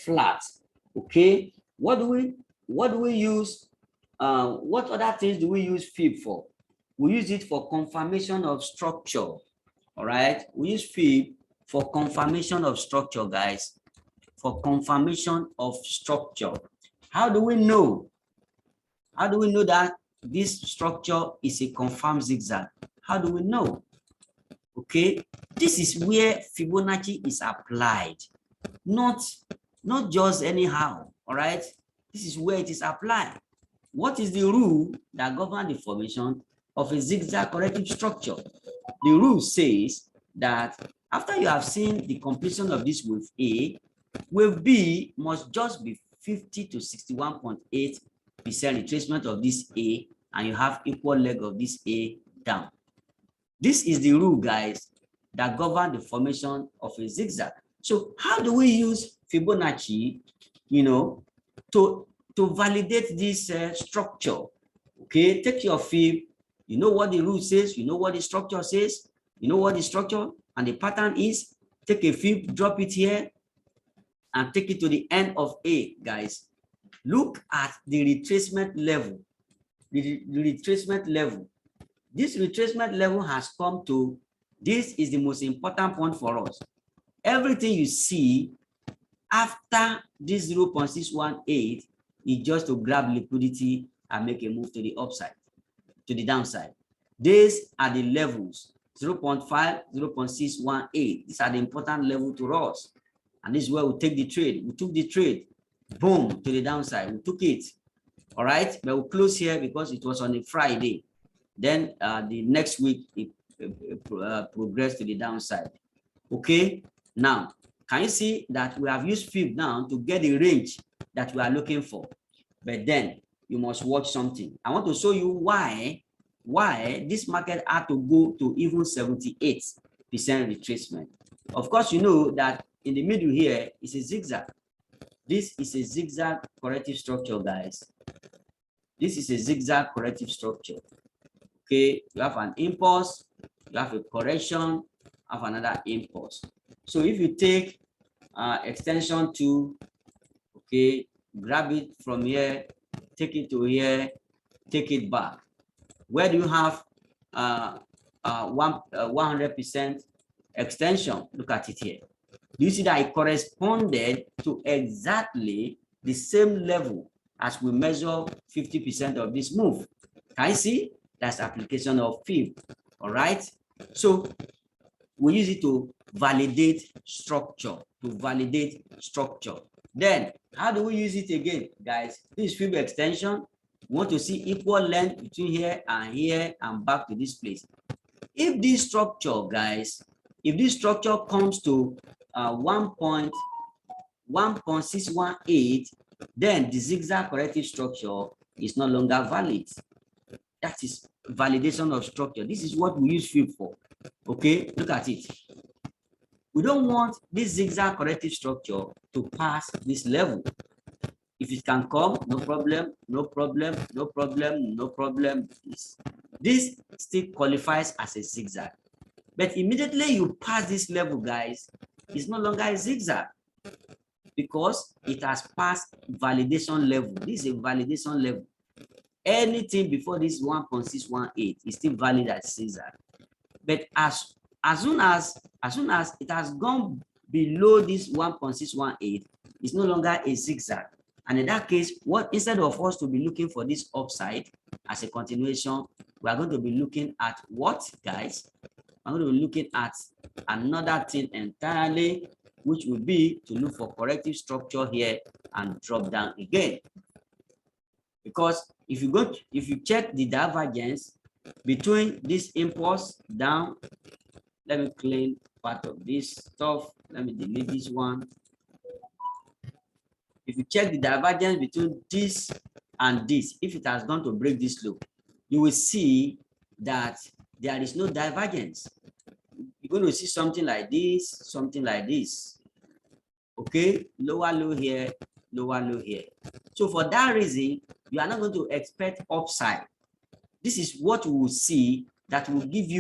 flat. Okay, what do we use? What other things do we use fib for? We use it for confirmation of structure. All right, we use fib for confirmation of structure, guys. For confirmation of structure. How do we know? How do we know that this structure is a confirmed zigzag? How do we know? Okay, this is where Fibonacci is applied, not just anyhow. All right, this is where it is applied. What is the rule that governs the formation of a zigzag corrective structure? The rule says that after you have seen the completion of this wave A, wave B must just be 50 to 61.8% retracement of this A, and you have equal leg of this A down. This is the rule, guys, that governs the formation of a zigzag. So how do we use Fibonacci, to validate this structure? Okay, take your fib. You know what the rule says. You know what the structure says. You know what the structure and the pattern is. Take a fib, drop it here, and take it to the end of A, guys. Look at the retracement level. The retracement level. This retracement level has come to, this is the most important point for us. Everything you see after this 0.618 is just to grab liquidity and make a move to the upside, to the downside. These are the levels, 0.5, 0.618. These are the important level to us. And this is where we take the trade. We took the trade, boom, to the downside. We took it. All right, but we'll close here because it was on a Friday. Then the next week, it progressed to the downside. Okay, now, can you see that we have used fib now to get the range that we are looking for? But then you must watch something. I want to show you why why this market had to go to even 78% retracement. Of course, you know that in the middle here is a zigzag. This is a zigzag corrective structure, guys. This is a zigzag corrective structure. Okay, you have an impulse, you have a correction, have another impulse. So if you take extension 2, okay, grab it from here, take it to here, take it back. Where do you have 100% extension? Look at it here. Do you see that it corresponded to exactly the same level as we measure 50% of this move? Can you see? That's application of Fib. All right. So we use it to validate structure. Then how do we use it again, guys? This Fib extension. We want to see equal length between here and back to this place. If this structure, guys, if this structure comes to 1.618, then the zigzag corrective structure is no longer valid. That is validation of structure. This is what we use Fib for. Okay, look at it. We don't want this zigzag corrective structure to pass this level. If it can come, no problem, no problem, no problem, no problem. This still qualifies as a zigzag. But immediately you pass this level, guys, it's no longer a zigzag because it has passed validation level. This is a validation level. Anything before this 1.618 is still valid as zigzag. But as soon as it has gone below this 1.618, it's no longer a zigzag. And in that case, instead of us to be looking for this upside as a continuation, we are going to be looking at what, guys? I'm going to be looking at another thing entirely, which will be to look for corrective structure here and drop down again. Because if you check the divergence between this impulse down, let me clean part of this stuff. Let me delete this one. If you check the divergence between this and this, if it has gone to break this low, you will see that there is no divergence. You're going to see something like this, something like this. Okay, lower low here, lower low here. So for that reason, you are not going to expect upside. This is what we will see that will give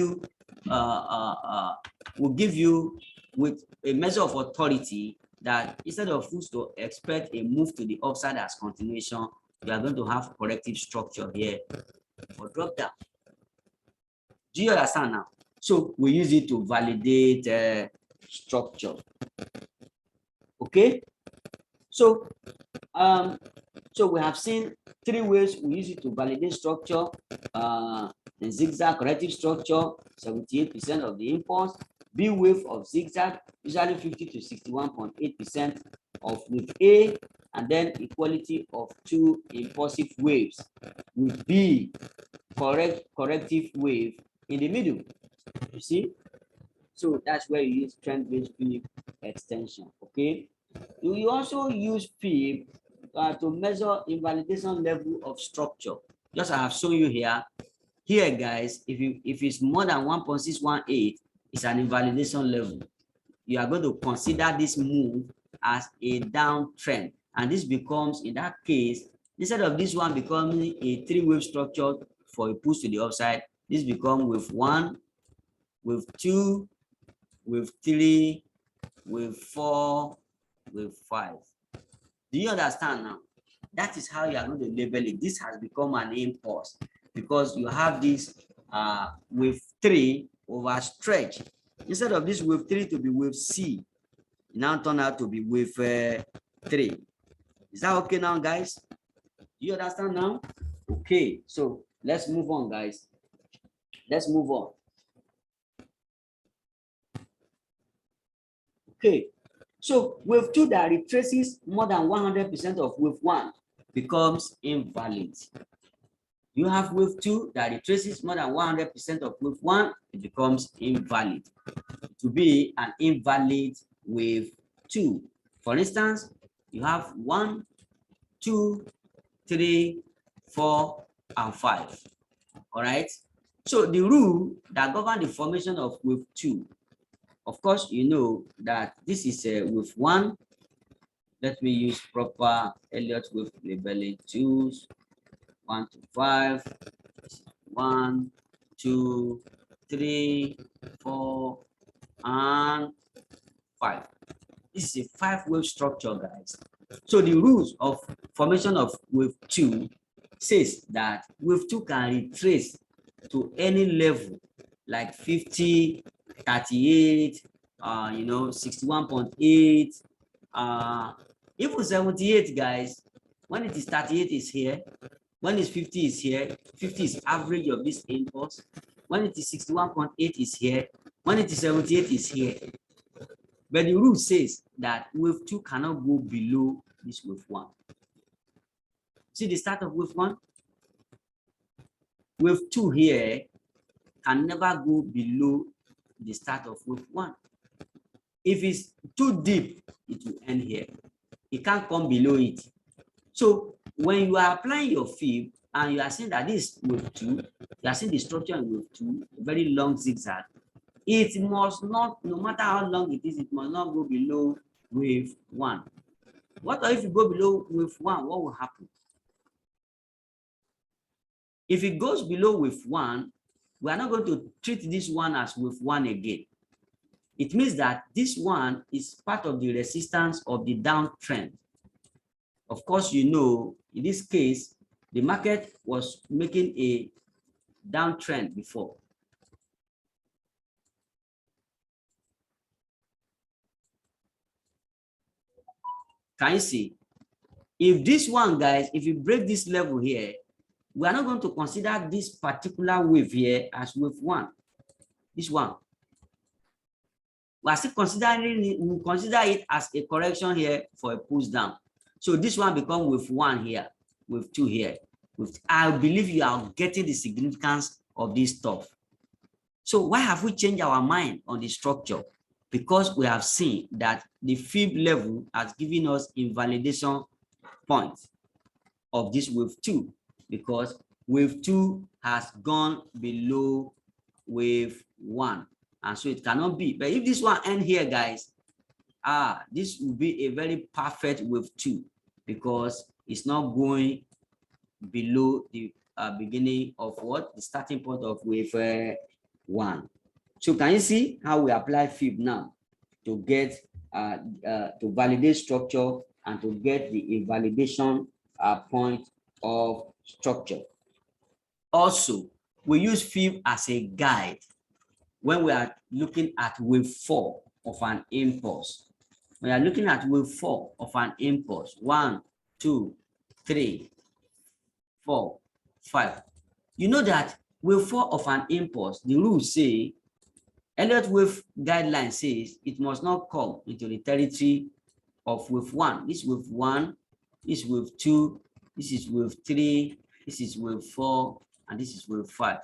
you with a measure of authority that instead of us to expect a move to the upside as continuation, you are going to have corrective structure here or drop down. Do you understand now? So we use it to validate structure. Okay. So we have seen 3 ways we use it to validate structure. The zigzag corrective structure, 78% of the impulse. B wave of zigzag, usually 50 to 61.8% of wave A, and then equality of 2 impulsive waves with B corrective wave in the middle. You see? So that's where you use trend-based Fib extension. Okay. You also use Fib to measure invalidation level of structure. Just I have shown you here. Here, guys, if it's more than 1.618, it's an invalidation level. You are going to consider this move as a downtrend, and this becomes, in that case, instead of this one becoming a 3-wave structure for a push to the upside, this becomes wave 1, wave 2, wave 3, wave 4, wave 5. Do you understand now? That is how you are going to label it. This has become an impulse because you have this wave 3 overstretch. Instead of this wave 3 to be wave C, it now turn out to be wave 3. Is that okay now, guys? Do you understand now? Okay, so let's move on, guys. Let's move on. Okay, so wave 2 that retraces more than 100% of wave 1 becomes invalid. You have wave 2 that retraces more than 100% of wave 1, it becomes invalid. To be an invalid wave 2. For instance, you have 1, 2, 3, 4, and 5. All right. So the rule that governs the formation of wave 2, of course, you know that this is a wave 1. Let me use proper ELLIOTT wave labeling tools. 1 to 5, 1, 2, 3, 4, and 5. This is a 5-wave structure, guys. So the rules of formation of wave 2 says that wave 2 can retrace to any level like 50, 38, 61.8, even 78, guys. When it is 38 is here, when it's 50 is here, 50 is average of this impulse. When it is 61.8 is here, when it is 78 is here. But the rule says that wave 2 cannot go below this wave 1. See the start of wave 1? Wave 2 here can never go below the start of wave 1. If it's too deep, it will end here. It can't come below it. So when you are applying your fib and you are saying that this wave 2, you are seeing the structure in wave 2, a very long zigzag, it must not, no matter how long it is, it must not go below wave 1. What if you go below wave 1? What will happen? If it goes below wave 1, we are not going to treat this one as wave 1 again. It means that this one is part of the resistance of the downtrend. Of course, you know, in this case, the market was making a downtrend before. Can you see? If this one, guys, if you break this level here, we are not going to consider this particular wave here as wave 1. This one. We are still considering it, we consider it as a correction here for a push down. So this one becomes wave 1 here, wave 2 here. I believe you are getting the significance of this stuff. So why have we changed our mind on the structure? Because we have seen that the fib level has given us invalidation point of this wave 2, because wave 2 has gone below wave 1, and so it cannot be. But if this one end here, guys, this will be a very perfect wave 2, because it's not going below the beginning of what? The starting point of wave 1. So can you see how we apply fib now to get to validate structure and to get the invalidation point of structure? Also, we use fib as a guide when we are looking at wave 4 of an impulse. We are looking at wave 4 of an impulse. 1, 2, 3, 4, 5. You know that wave 4 of an impulse, the rules say, ELLIOTT wave guideline says it must not come into the territory of wave 1. This is wave 1, this is wave 2, this is wave 3, this is wave 4, and this is wave 5.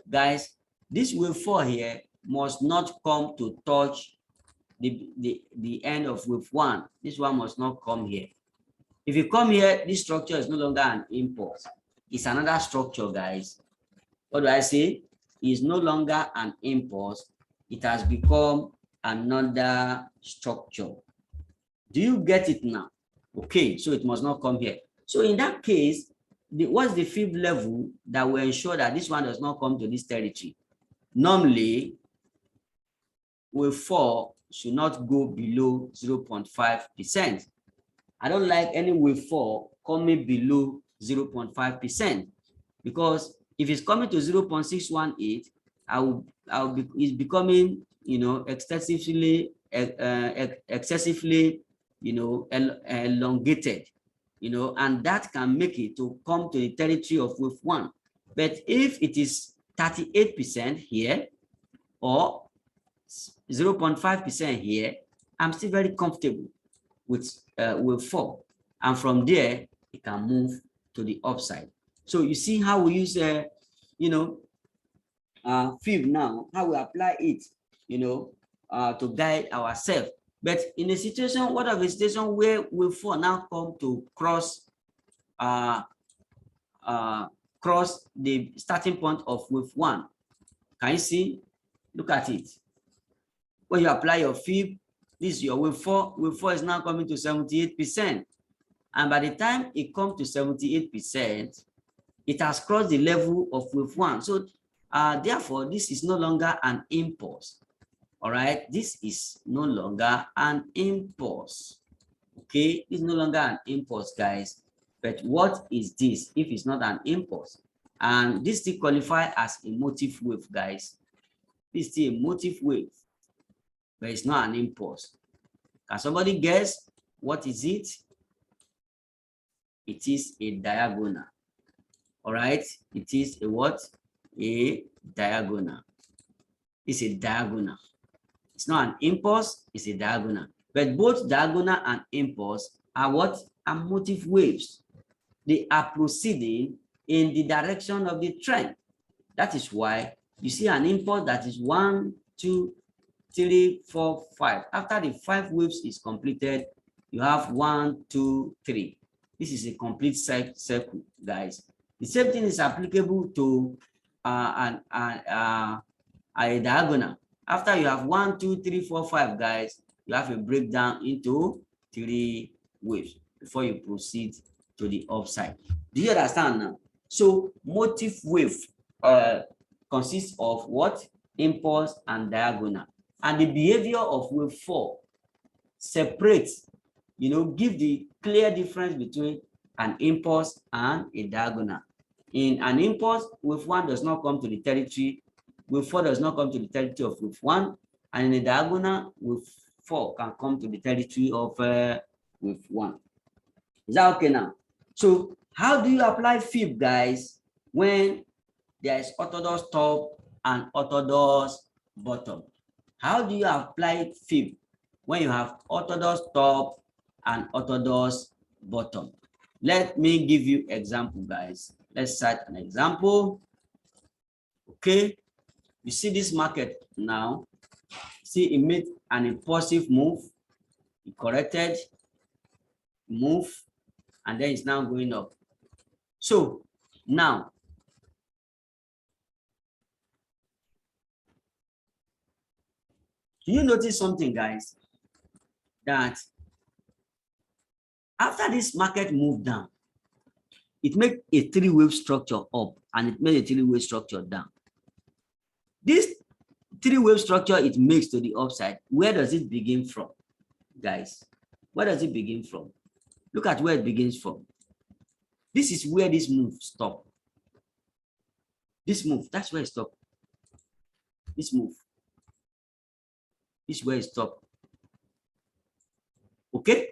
Guys, this wave 4 here must not come to touch the end of wave 1. This one must not come here. If you come here, this structure is no longer an impulse. It's another structure, guys. What do I say? It's no longer an impulse. It has become another structure. Do you get it now? Okay, so it must not come here. So in that case, what's the fib level that will ensure that this one does not come to this territory? Normally, wave 4 should not go below 0.5%. I don't like any wave 4 coming below 0.5%, because if it's coming to 0.618, it's becoming, you know, excessively, you know, elongated, you know, and that can make it to come to the territory of wave 1. But if it is 38% here or 0.5% here, I'm still very comfortable with wave 4, and from there it can move to the upside. So you see how we use you know, fib now, how we apply it, you know, to guide ourselves. But in a situation, what of a situation where wave 4 now come to cross cross the starting point of wave 1. Can you see? Look at it. When you apply your fib, this is your wave 4. Wave 4 is now coming to 78%. And by the time it comes to 78%, it has crossed the level of wave 1. So therefore, this is no longer an impulse. All right, this is no longer an impulse. Okay, it's no longer an impulse, guys. But what is this if it's not an impulse? And this still qualifies as a motive wave, guys. This is still a motive wave, but it's not an impulse. Can somebody guess what is it? It is a diagonal. All right, it is a what? A diagonal. It's a diagonal. It's not an impulse, it's a diagonal. But both diagonal and impulse are what? Are motive waves. They are proceeding in the direction of the trend. That is why you see an impulse that is 1, 2, 3, 4, 5. After the 5 waves is completed, you have 1, 2, 3. This is a complete circle, guys. The same thing is applicable to a diagonal. After you have 1, 2, 3, 4, 5, guys, you have a breakdown into 3 waves before you proceed to the upside. Do you understand now? So motive wave consists of what? Impulse and diagonal. And the behavior of wave 4 separates, give the clear difference between an impulse and a diagonal. In an impulse, wave 1 does not come to the territory. Wave 4 does not come to the territory of wave 1, and in a diagonal, wave 4 can come to the territory of wave 1. Is that okay now? So how do you apply fib, guys, when there is orthodox top and orthodox bottom? How do you apply fib when you have orthodox top and orthodox bottom? Let me give you example, guys. Let's cite an example. Okay. You see this market now, see it made an impulsive move, it corrected, move, and then it's now going up. So now, do you notice something, guys? That after this market moved down, it made a 3-wave structure up and it made a 3-wave structure down. This 3-wave structure it makes to the upside, where does it begin from, guys? Where does it begin from? Look at where it begins from. This is where this move stopped. This move, that's where it stopped. This move, this is where it stopped. Okay?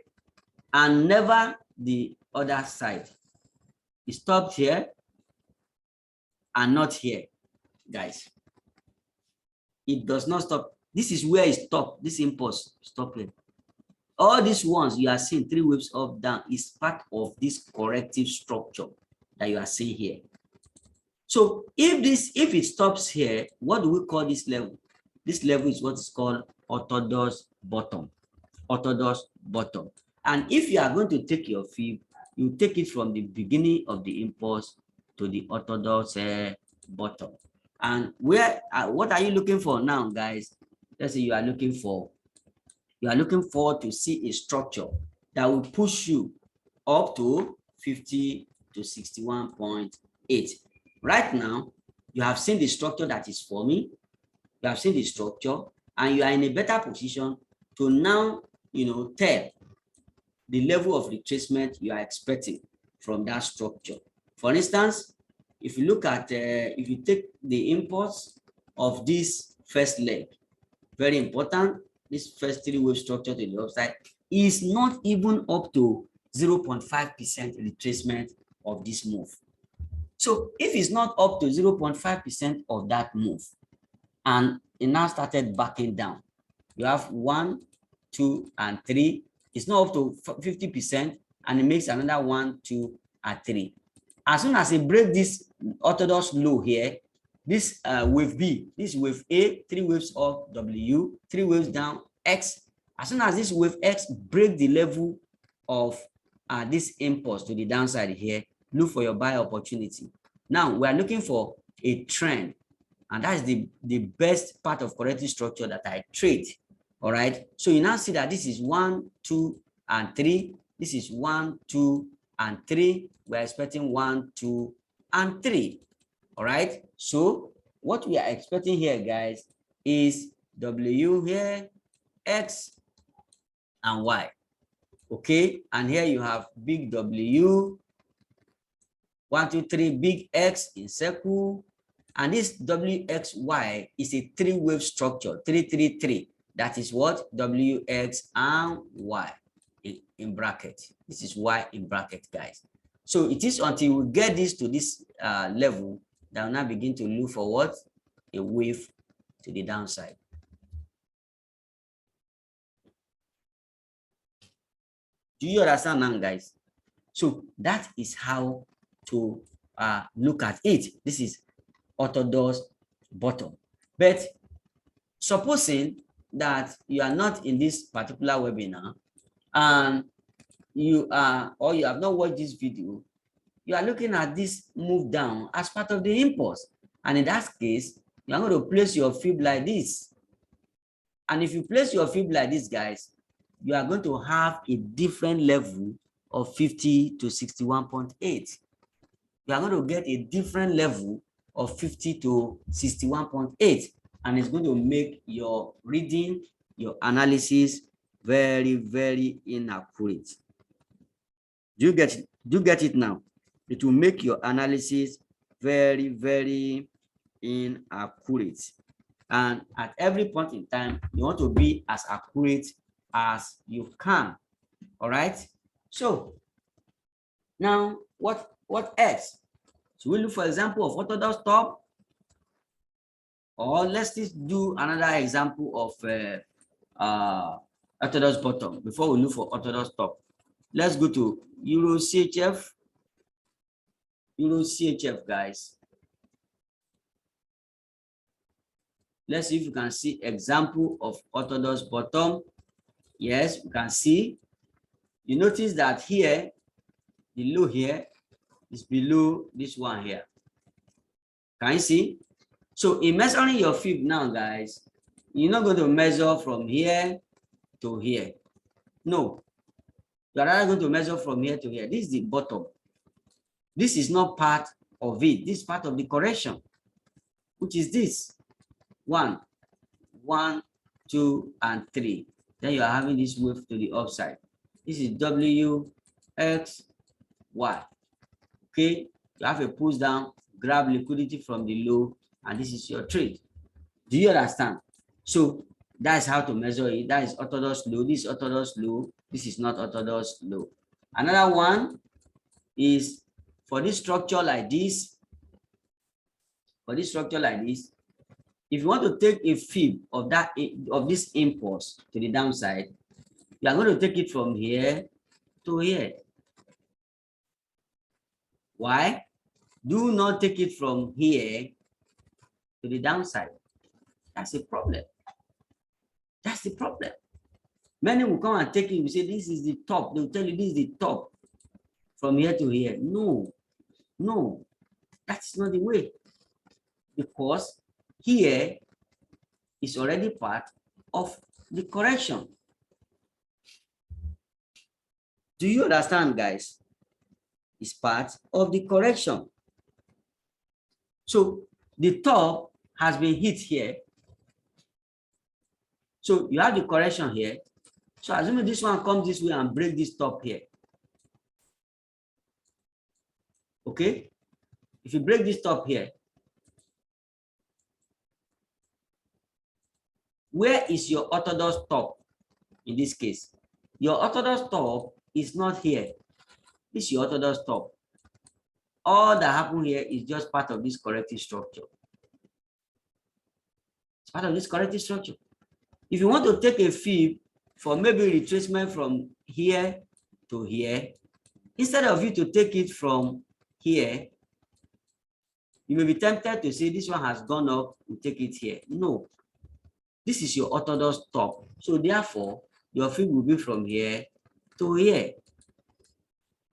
And never the other side. It stopped here and not here, guys. It does not stop. This is where it stopped. This impulse stop here. All these ones you are seeing 3 waves up, down is part of this corrective structure that you are seeing here. So if it stops here, what do we call this level? This level is what is called orthodox bottom. Orthodox bottom. And if you are going to take your fib, you take it from the beginning of the impulse to the orthodox bottom. And what are you looking for now, guys? Let's say you are looking forward to see a structure that will push you up to 50 to 61.8. Right now, you have seen the structure that is forming. You have seen the structure, and you are in a better position to now, tell the level of retracement you are expecting from that structure. For instance, if you look at, if you take the impulse of this first leg, very important, this first 3-wave structure to the upside is not even up to 0.5% retracement of this move. So if it's not up to 0.5% of that move, and it now started backing down, you have 1, 2, and 3. It's not up to 50%, and it makes another 1, 2, and 3. As soon as it breaks this orthodox low here, this wave B, this wave A, 3 waves up, W, 3 waves down, X. As soon as this wave X break the level of this impulse to the downside here, look for your buy opportunity. Now we are looking for a trend, and that's the best part of corrective structure that I trade. All right. So you now see that this is 1, 2, and 3. This is 1, 2, and 3. We're expecting 1, 2, and 3. All right. So what we are expecting here, guys, is W here, X, and Y. Okay. And here you have big W, 1, 2, 3, big X in circle. And this WXY is a three-wave structure, 3, 3, 3. That is what? WX and Y in bracket. This is Y in bracket, guys. So it is until we get this to this level that we'll now begin to look for what? A wave to the downside. Do you understand now, guys? So that is how to look at it. This is orthodox bottom. But supposing that you are not in this particular webinar and you are, or you have not watched this video, you are looking at this move down as part of the impulse. And in that case, you are going to place your fib like this. And if you place your fib like this, guys, you are going to have a different level of 50 to 61.8. You are going to get a different level of 50 to 61.8, and it's going to make your reading, your analysis very, very inaccurate. Do you get it? Do you get it now? It will make your analysis very, very inaccurate. And at every point in time, you want to be as accurate as you can. All right. So now what else? So we look for example of orthodox top, or let's just do another example of orthodox bottom before we look for orthodox top. Let's go to Euro CHF. Euro CHF, guys. Let's see if you can see example of orthodox bottom. Yes, you can see. You notice that here, the low here is below this one here. Can you see? So in measuring your fib now, guys, you're not going to measure from here to here. No. You are rather going to measure from here to here. This is the bottom. This is not part of it. This is part of the correction, which is this. 1, 1, 2, and 3. Then you are having this wave to the upside. This is W, X, Y. Okay, you have a push down, grab liquidity from the low, and this is your trade. Do you understand? So that's how to measure it. That is orthodox low. This is orthodox low. This is not orthodox low. Another one is for this structure like this. For this structure like this, if you want to take a fib of this impulse to the downside, you are going to take it from here to here. Why? Do not take it from here to the downside. That's a problem. That's the problem. Many will come and take it. We say this is the top. They'll tell you this is the top from here to here. No, no, that's not the way. Because here is already part of the correction. Do you understand, guys? It's part of the correction. So the top has been hit here. So you have the correction here. So assuming this one comes this way and break this top here. Okay? If you break this top here, where is your orthodox top in this case? Your orthodox top is not here. This is your orthodox top. All that happened here is just part of this corrective structure. It's part of this corrective structure. If you want to take a fib for maybe retracement from here to here, instead of you to take it from here, you may be tempted to say this one has gone up, you take it here. No. This is your orthodox top. So therefore, your fib will be from here to here.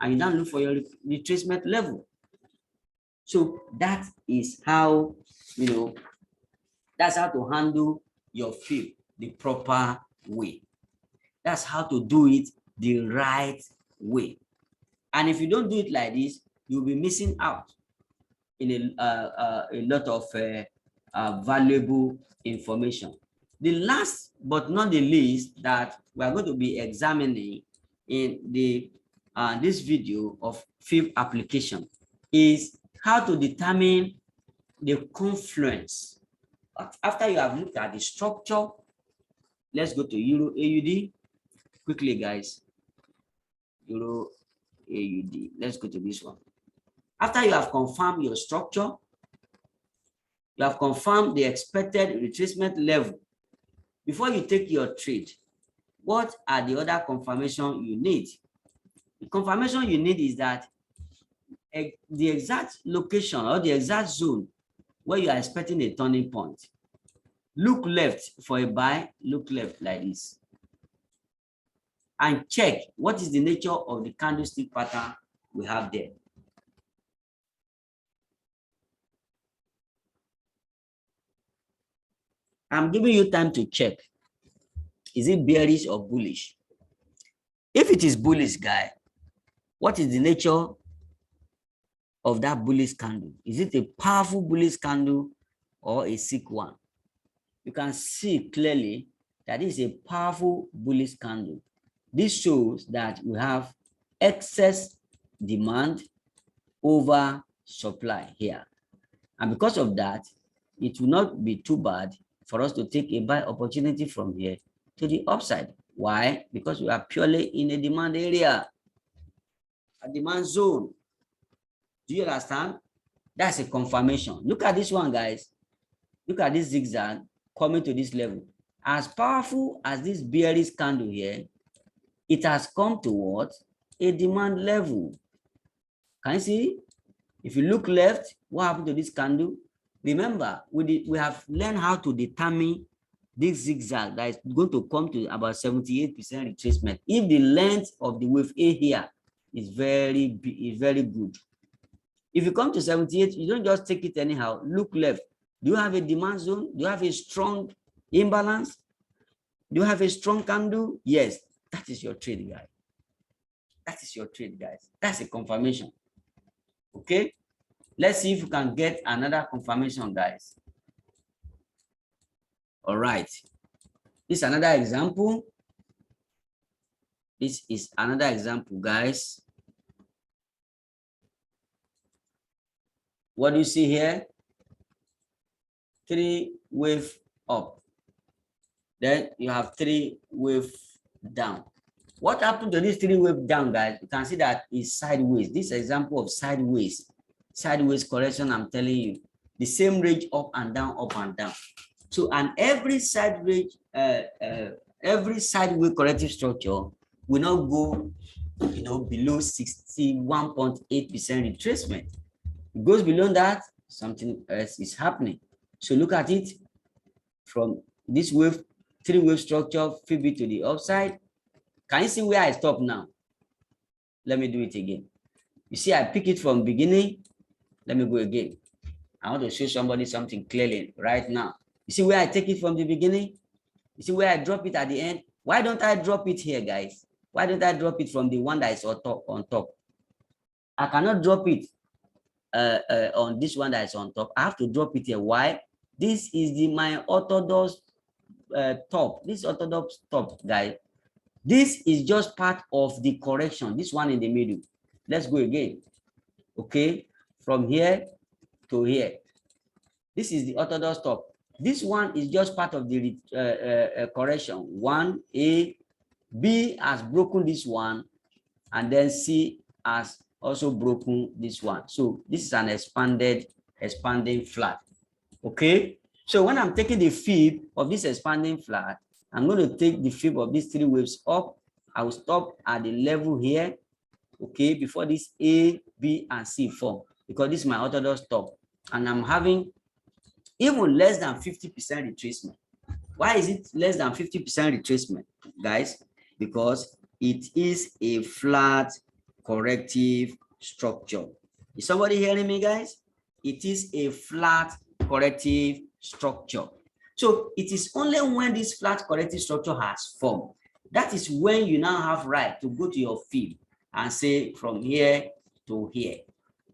And you now look for your retracement level. So that is how, that's how to handle your fib the proper way. That's how to do it the right way. And if you don't do it like this, you'll be missing out in a lot of valuable information. The last but not the least that we are going to be examining in the this video of fib application is how to determine the confluence. After you have looked at the structure, let's go to Euro AUD quickly, guys. Euro AUD. Let's go to this one. After you have confirmed your structure, you have confirmed the expected retracement level. Before you take your trade, what are the other confirmation you need? The confirmation you need is that the exact location or the exact zone where you are expecting a turning point. Look left for a buy, look left like this. And check what is the nature of the candlestick pattern we have there. I'm giving you time to check. Is it bearish or bullish? If it is bullish, guy, what is the nature of that bullish candle? Is it a powerful bullish candle or a sick one? You can see clearly that this is a powerful bullish candle. This shows that we have excess demand over supply here. And because of that, it will not be too bad for us to take a buy opportunity from here to the upside. Why? Because we are purely in a demand area, a demand zone. Do you understand? That's a confirmation. Look at this one, guys. Look at this zigzag coming to this level. As powerful as this bearish candle here, it has come towards a demand level. Can you see? If you look left, what happened to this candle? Remember, we have learned how to determine this zigzag that is going to come to about 78% retracement. If the length of the wave A here is very good. If you come to 78, you don't just take it anyhow. Look left. Do you have a demand zone? Do you have a strong imbalance? Do you have a strong candle? Yes, that is your trade, guys. That is your trade, guys. That's a confirmation. Okay, let's see if you can get another confirmation, guys. All right, this is another example. This is another example, guys. What do you see here? 3 wave up. Then you have 3 wave down. What happened to this 3 wave down, guys? You can see that is sideways. This is an example of sideways correction. I'm telling you, the same range up and down, up and down. So, and every sideways corrective structure will not go, below 61.8% retracement. It goes below that, something else is happening. So look at it from this wave, 3 wave structure, Fib to the upside. Can you see where I stop now? Let me do it again. You see, I pick it from beginning. Let me go again. I want to show somebody something clearly right now. You see where I take it from the beginning? You see where I drop it at the end? Why don't I drop it here, guys? Why don't I drop it from the one that is on top? I cannot drop it on this one that is on top. I have to drop it here. Why? This is my orthodox top. This orthodox top, guys. This is just part of the correction. This one in the middle. Let's go again. Okay, from here to here. This is the orthodox top. This one is just part of the correction. 1A, B has broken this one, and then C has also broken this one. So this is an expanding flat. Okay, so when I'm taking the fib of this expanding flat, I'm going to take the fib of these 3 waves up. I will stop at the level here, okay, before this A, B, and C form, because this is my orthodox top, and I'm having even less than 50% retracement. Why is it less than 50% retracement, guys? Because it is a flat corrective structure. Is somebody hearing me, guys? it is a flat corrective structure. So it is only when this flat corrective structure has formed, that is when you now have right to go to your fib and say from here to here,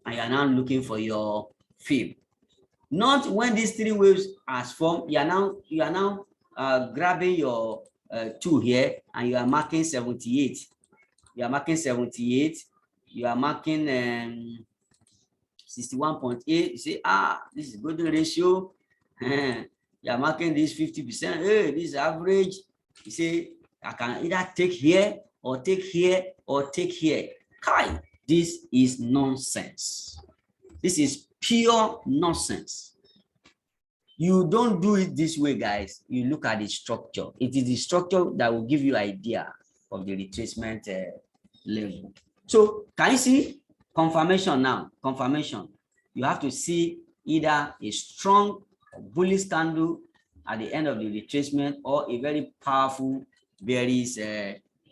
and you are now looking for your fib. Not when these three waves has formed, you are now grabbing your 2 here and you are marking 78. You are marking 78. You are marking 61.8. You say, this is golden ratio. You are marking this 50%. Hey, this is average. You say, I can either take here or take here or take here. Kai, this is nonsense. This is pure nonsense. You don't do it this way, guys. You look at the structure. It is the structure that will give you idea of the retracement level. So can you see confirmation now? Confirmation. You have to see either a strong bullish candle at the end of the retracement or a very powerful bearish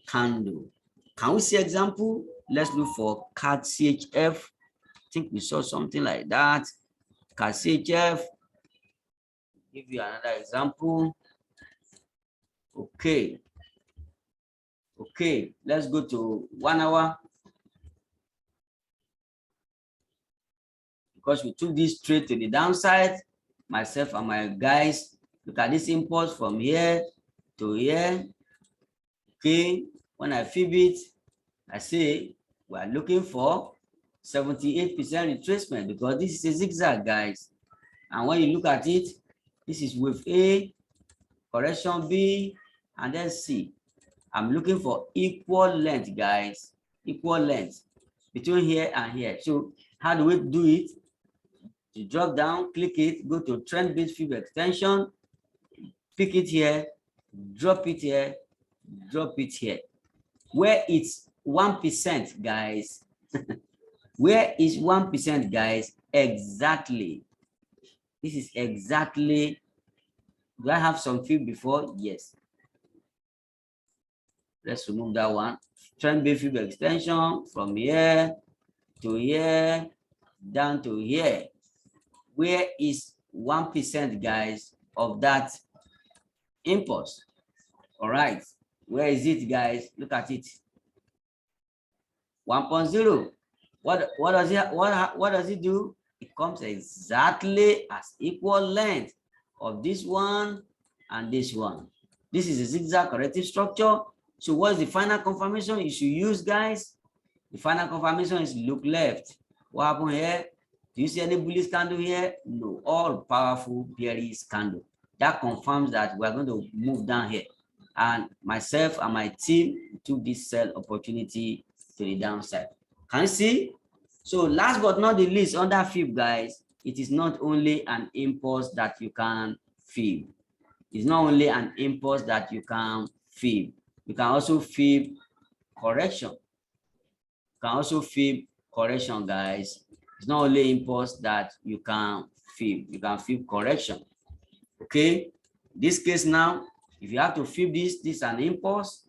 candle. Can we see example? Let's look for CAT CHF. I think we saw something like that. CAT CHF. Give you another example. Okay. Okay, let's go to 1 hour. Because we took this trade to the downside, myself and my guys, look at this impulse from here to here. Okay, when I fib it, I say we are looking for 78% retracement because this is a zigzag, guys. And when you look at it, this is wave A, correction B, and then C. I'm looking for equal length, guys. Equal length between here and here. So how do we do it? You drop down, click it, go to trend-based fib extension, pick it here, drop it here, drop it here. Where it's 1%, guys. Where is 1%, guys? Exactly. This is exactly. Do I have some fib before? Yes. Let's remove that one. Trend-based fib extension from here to here, down to here. Where is 1%, guys, of that impulse? All right. Where is it, guys? Look at it. 1.0. What does it do? It comes exactly as equal length of this one and this one. This is a zigzag corrective structure. So what is the final confirmation you should use, guys? The final confirmation is look left. What happened here? Do you see any bullish candle here? No, all powerful bearish candle. That confirms that we're going to move down here. And myself and my team took this sell opportunity to the downside. Can you see? So last but not the least, under fib, guys, it is not only an impulse that you can fib. It's not only an impulse that you can fib. You can also fib correction. You can also fib correction, guys. It's not only impulse that you can fib. You can fib correction. Okay. This case now, if you have to fib this is an impulse.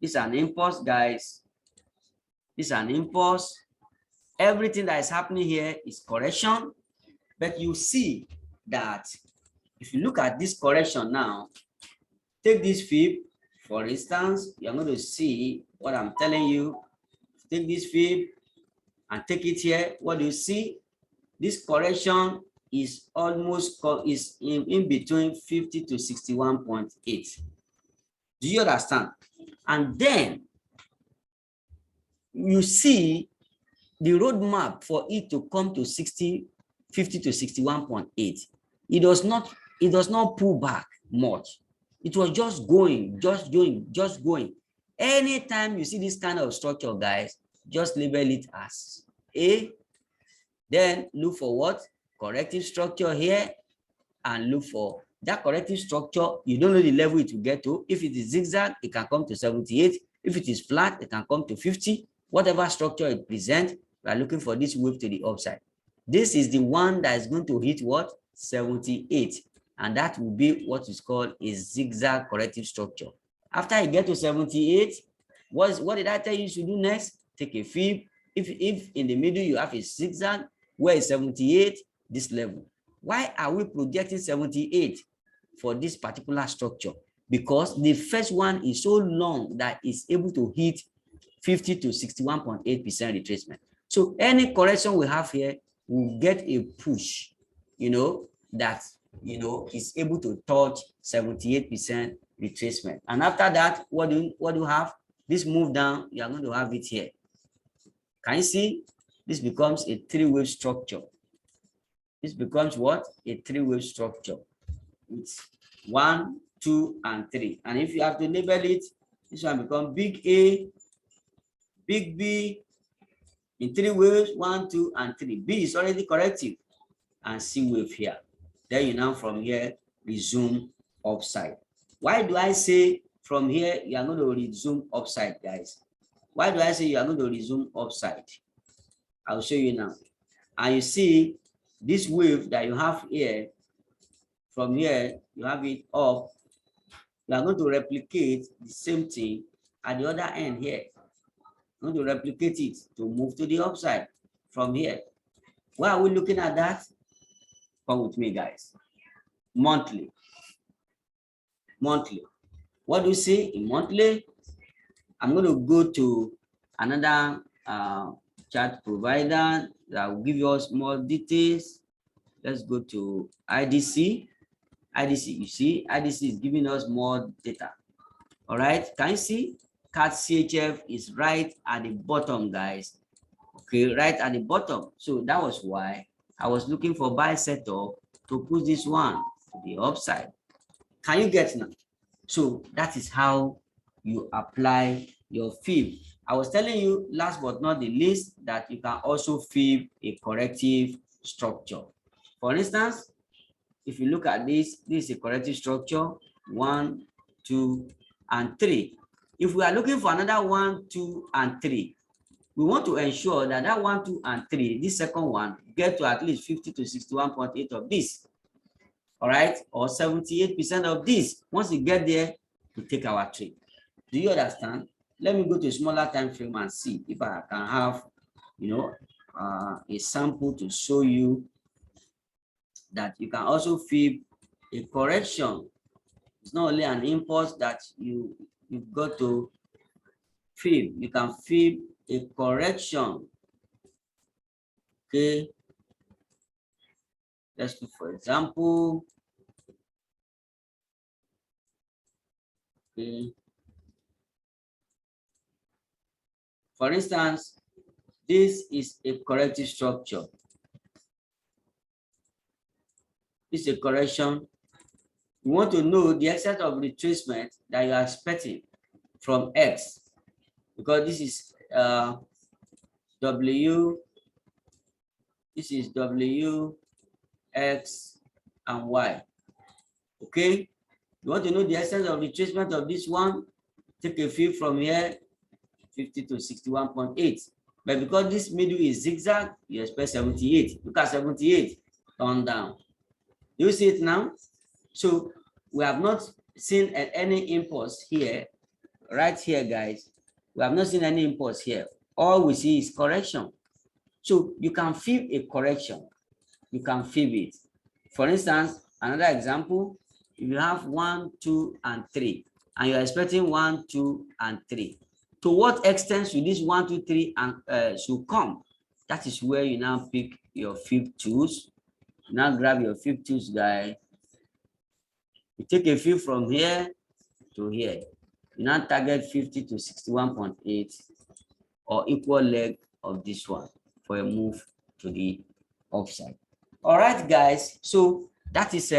This is an impulse, guys. This is an impulse. Everything that is happening here is correction. But you see that if you look at this correction now, take this fib, for instance, you're going to see what I'm telling you. Take this fib and take it here. What do you see? This correction is almost in between 50 to 61.8. Do you understand? And then you see the roadmap for it to come to 50 to 61.8. It does not pull back much. It was just going. Anytime you see this kind of structure, guys, just label it as A. Then look for what? Corrective structure here, and look for that corrective structure. You don't know the level it will get to. If it is zigzag, it can come to 78. If it is flat, it can come to 50. Whatever structure it presents, we are looking for this wave to the upside. This is the one that is going to hit what? 78. And that will be what is called a zigzag corrective structure. After you get to 78, what did I tell you to do next? Take a fib. If in the middle you have a zigzag, Where is 78? This level. Why are we projecting 78 for this particular structure? Because the first one is so long that it's able to hit 50 to 61.8% retracement. So any correction we have here will get a push, that, is able to touch 78% retracement. And after that, what do you have? This move down, you are going to have it here. Can you see? This becomes a three-wave structure. This becomes what? A three-wave structure. It's 1, 2, and 3. And if you have to label it, this one becomes big A, big B, in three waves, 1, 2, and 3. B is already corrective, and C wave here. Then you now from here resume upside. Why do I say from here you are going to resume upside, guys? Why do I say you are going to resume upside? I'll show you now. And you see this wave that you have here, from here you have it up. You are going to replicate the same thing at the other end here. I'm going to replicate it to move to the upside from here. Why are we looking at that? Come with me, guys. Monthly. Monthly. What do you see in monthly? I'm going to go to another chart provider that will give us more details. Let's go to IDC. IDC, you see, IDC is giving us more data. All right, can you see? CAT CHF is right at the bottom, guys. Okay, right at the bottom. So that was why I was looking for buy setup to push this one to the upside. Can you get now? So that is how you apply your fib. I was telling you last but not the least that you can also fib a corrective structure. For instance, if you look at this, this is a corrective structure, 1, 2, and 3. If we are looking for another 1, 2, and 3, we want to ensure that that 1, 2, and 3, this second one, get to at least 50 to 61.8 of this. All right, or 78% of this. Once you get there, to take our trade. Do you understand? Let me go to a smaller time frame and see if I can have, a sample to show you that you can also fib a correction. It's not only an impulse that you've got to fib. You can fib a correction. Okay. Let's do, for example. Okay. For instance, this is a corrective structure. This is a correction. You want to know the extent of retracement that you are expecting from X, because this is W, this is W, X, and Y. Okay, you want to know the extent of retracement of this one, take a fib from here, 50 to 61.8. But because this middle is zigzag, you expect 78. Look at 78, turn down. You see it now? So we have not seen any impulse here, right here, guys. We have not seen any impulse here. All we see is correction. So you can fib a correction. You can fib it. For instance, another example, if you have 1, 2, and 3, and you're expecting 1, 2, and 3, to what extent should this 1, 2, 3 and should come? That is where you now pick your fib tools. You now grab your fib tools, guy. You take a fib from here to here. You now target 50 to 61.8 or equal leg of this one for a move to the upside. All right, guys. So that is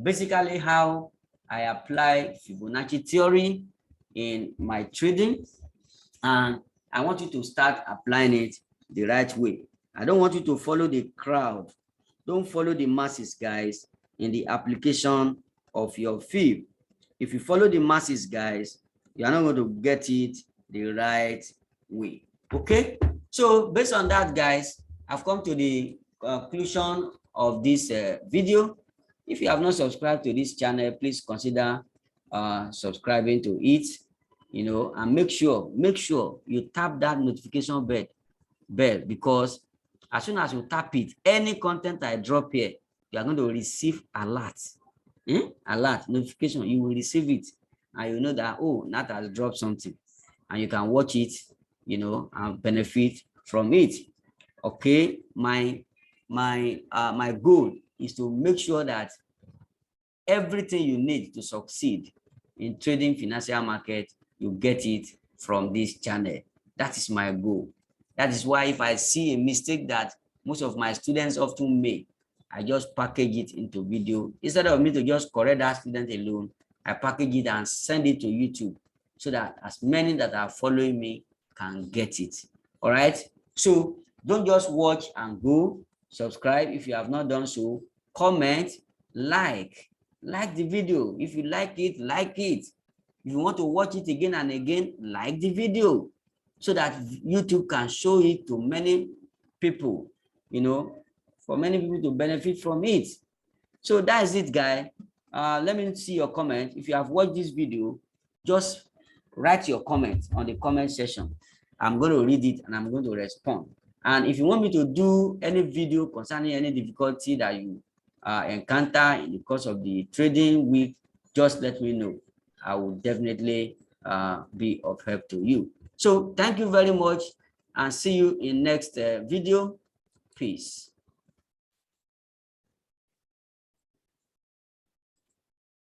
basically how I apply Fibonacci theory in my trading, and I want you to start applying it the right way. I don't want you to follow the crowd. Don't follow the masses, guys, in the application of your fib. If you follow the masses, guys, you are not going to get it the right way. Okay, so based on that, guys, I've come to the conclusion of this video. If you have not subscribed to this channel, please consider subscribing to it, and make sure you tap that notification bell, because As soon as you tap it, any content I drop here, you are going to receive alert. Alert, notification, you will receive it. And you know that, oh, Nat has dropped something. And you can watch it, you know, and benefit from it. Okay, my goal is to make sure that everything you need to succeed in trading financial market, you get it from this channel. That is my goal. That is why if I see a mistake that most of my students often make, I just package it into video. Instead of me to just correct that student alone, I package it and send it to YouTube so that as many that are following me can get it. All right. So don't just watch and go. Subscribe if you have not done so. Comment, like the video. If you like it, like it. If you want to watch it again and again, like the video so that YouTube can show it to many people, you know, for many people to benefit from it. So that is it, guys. Let me see your comment. If you have watched this video, just write your comment on the comment section. I'm going to read it and I'm going to respond. And if you want me to do any video concerning any difficulty that you encounter in the course of the trading week, just let me know. I will definitely be of help to you. So thank you very much and see you in next video. Peace.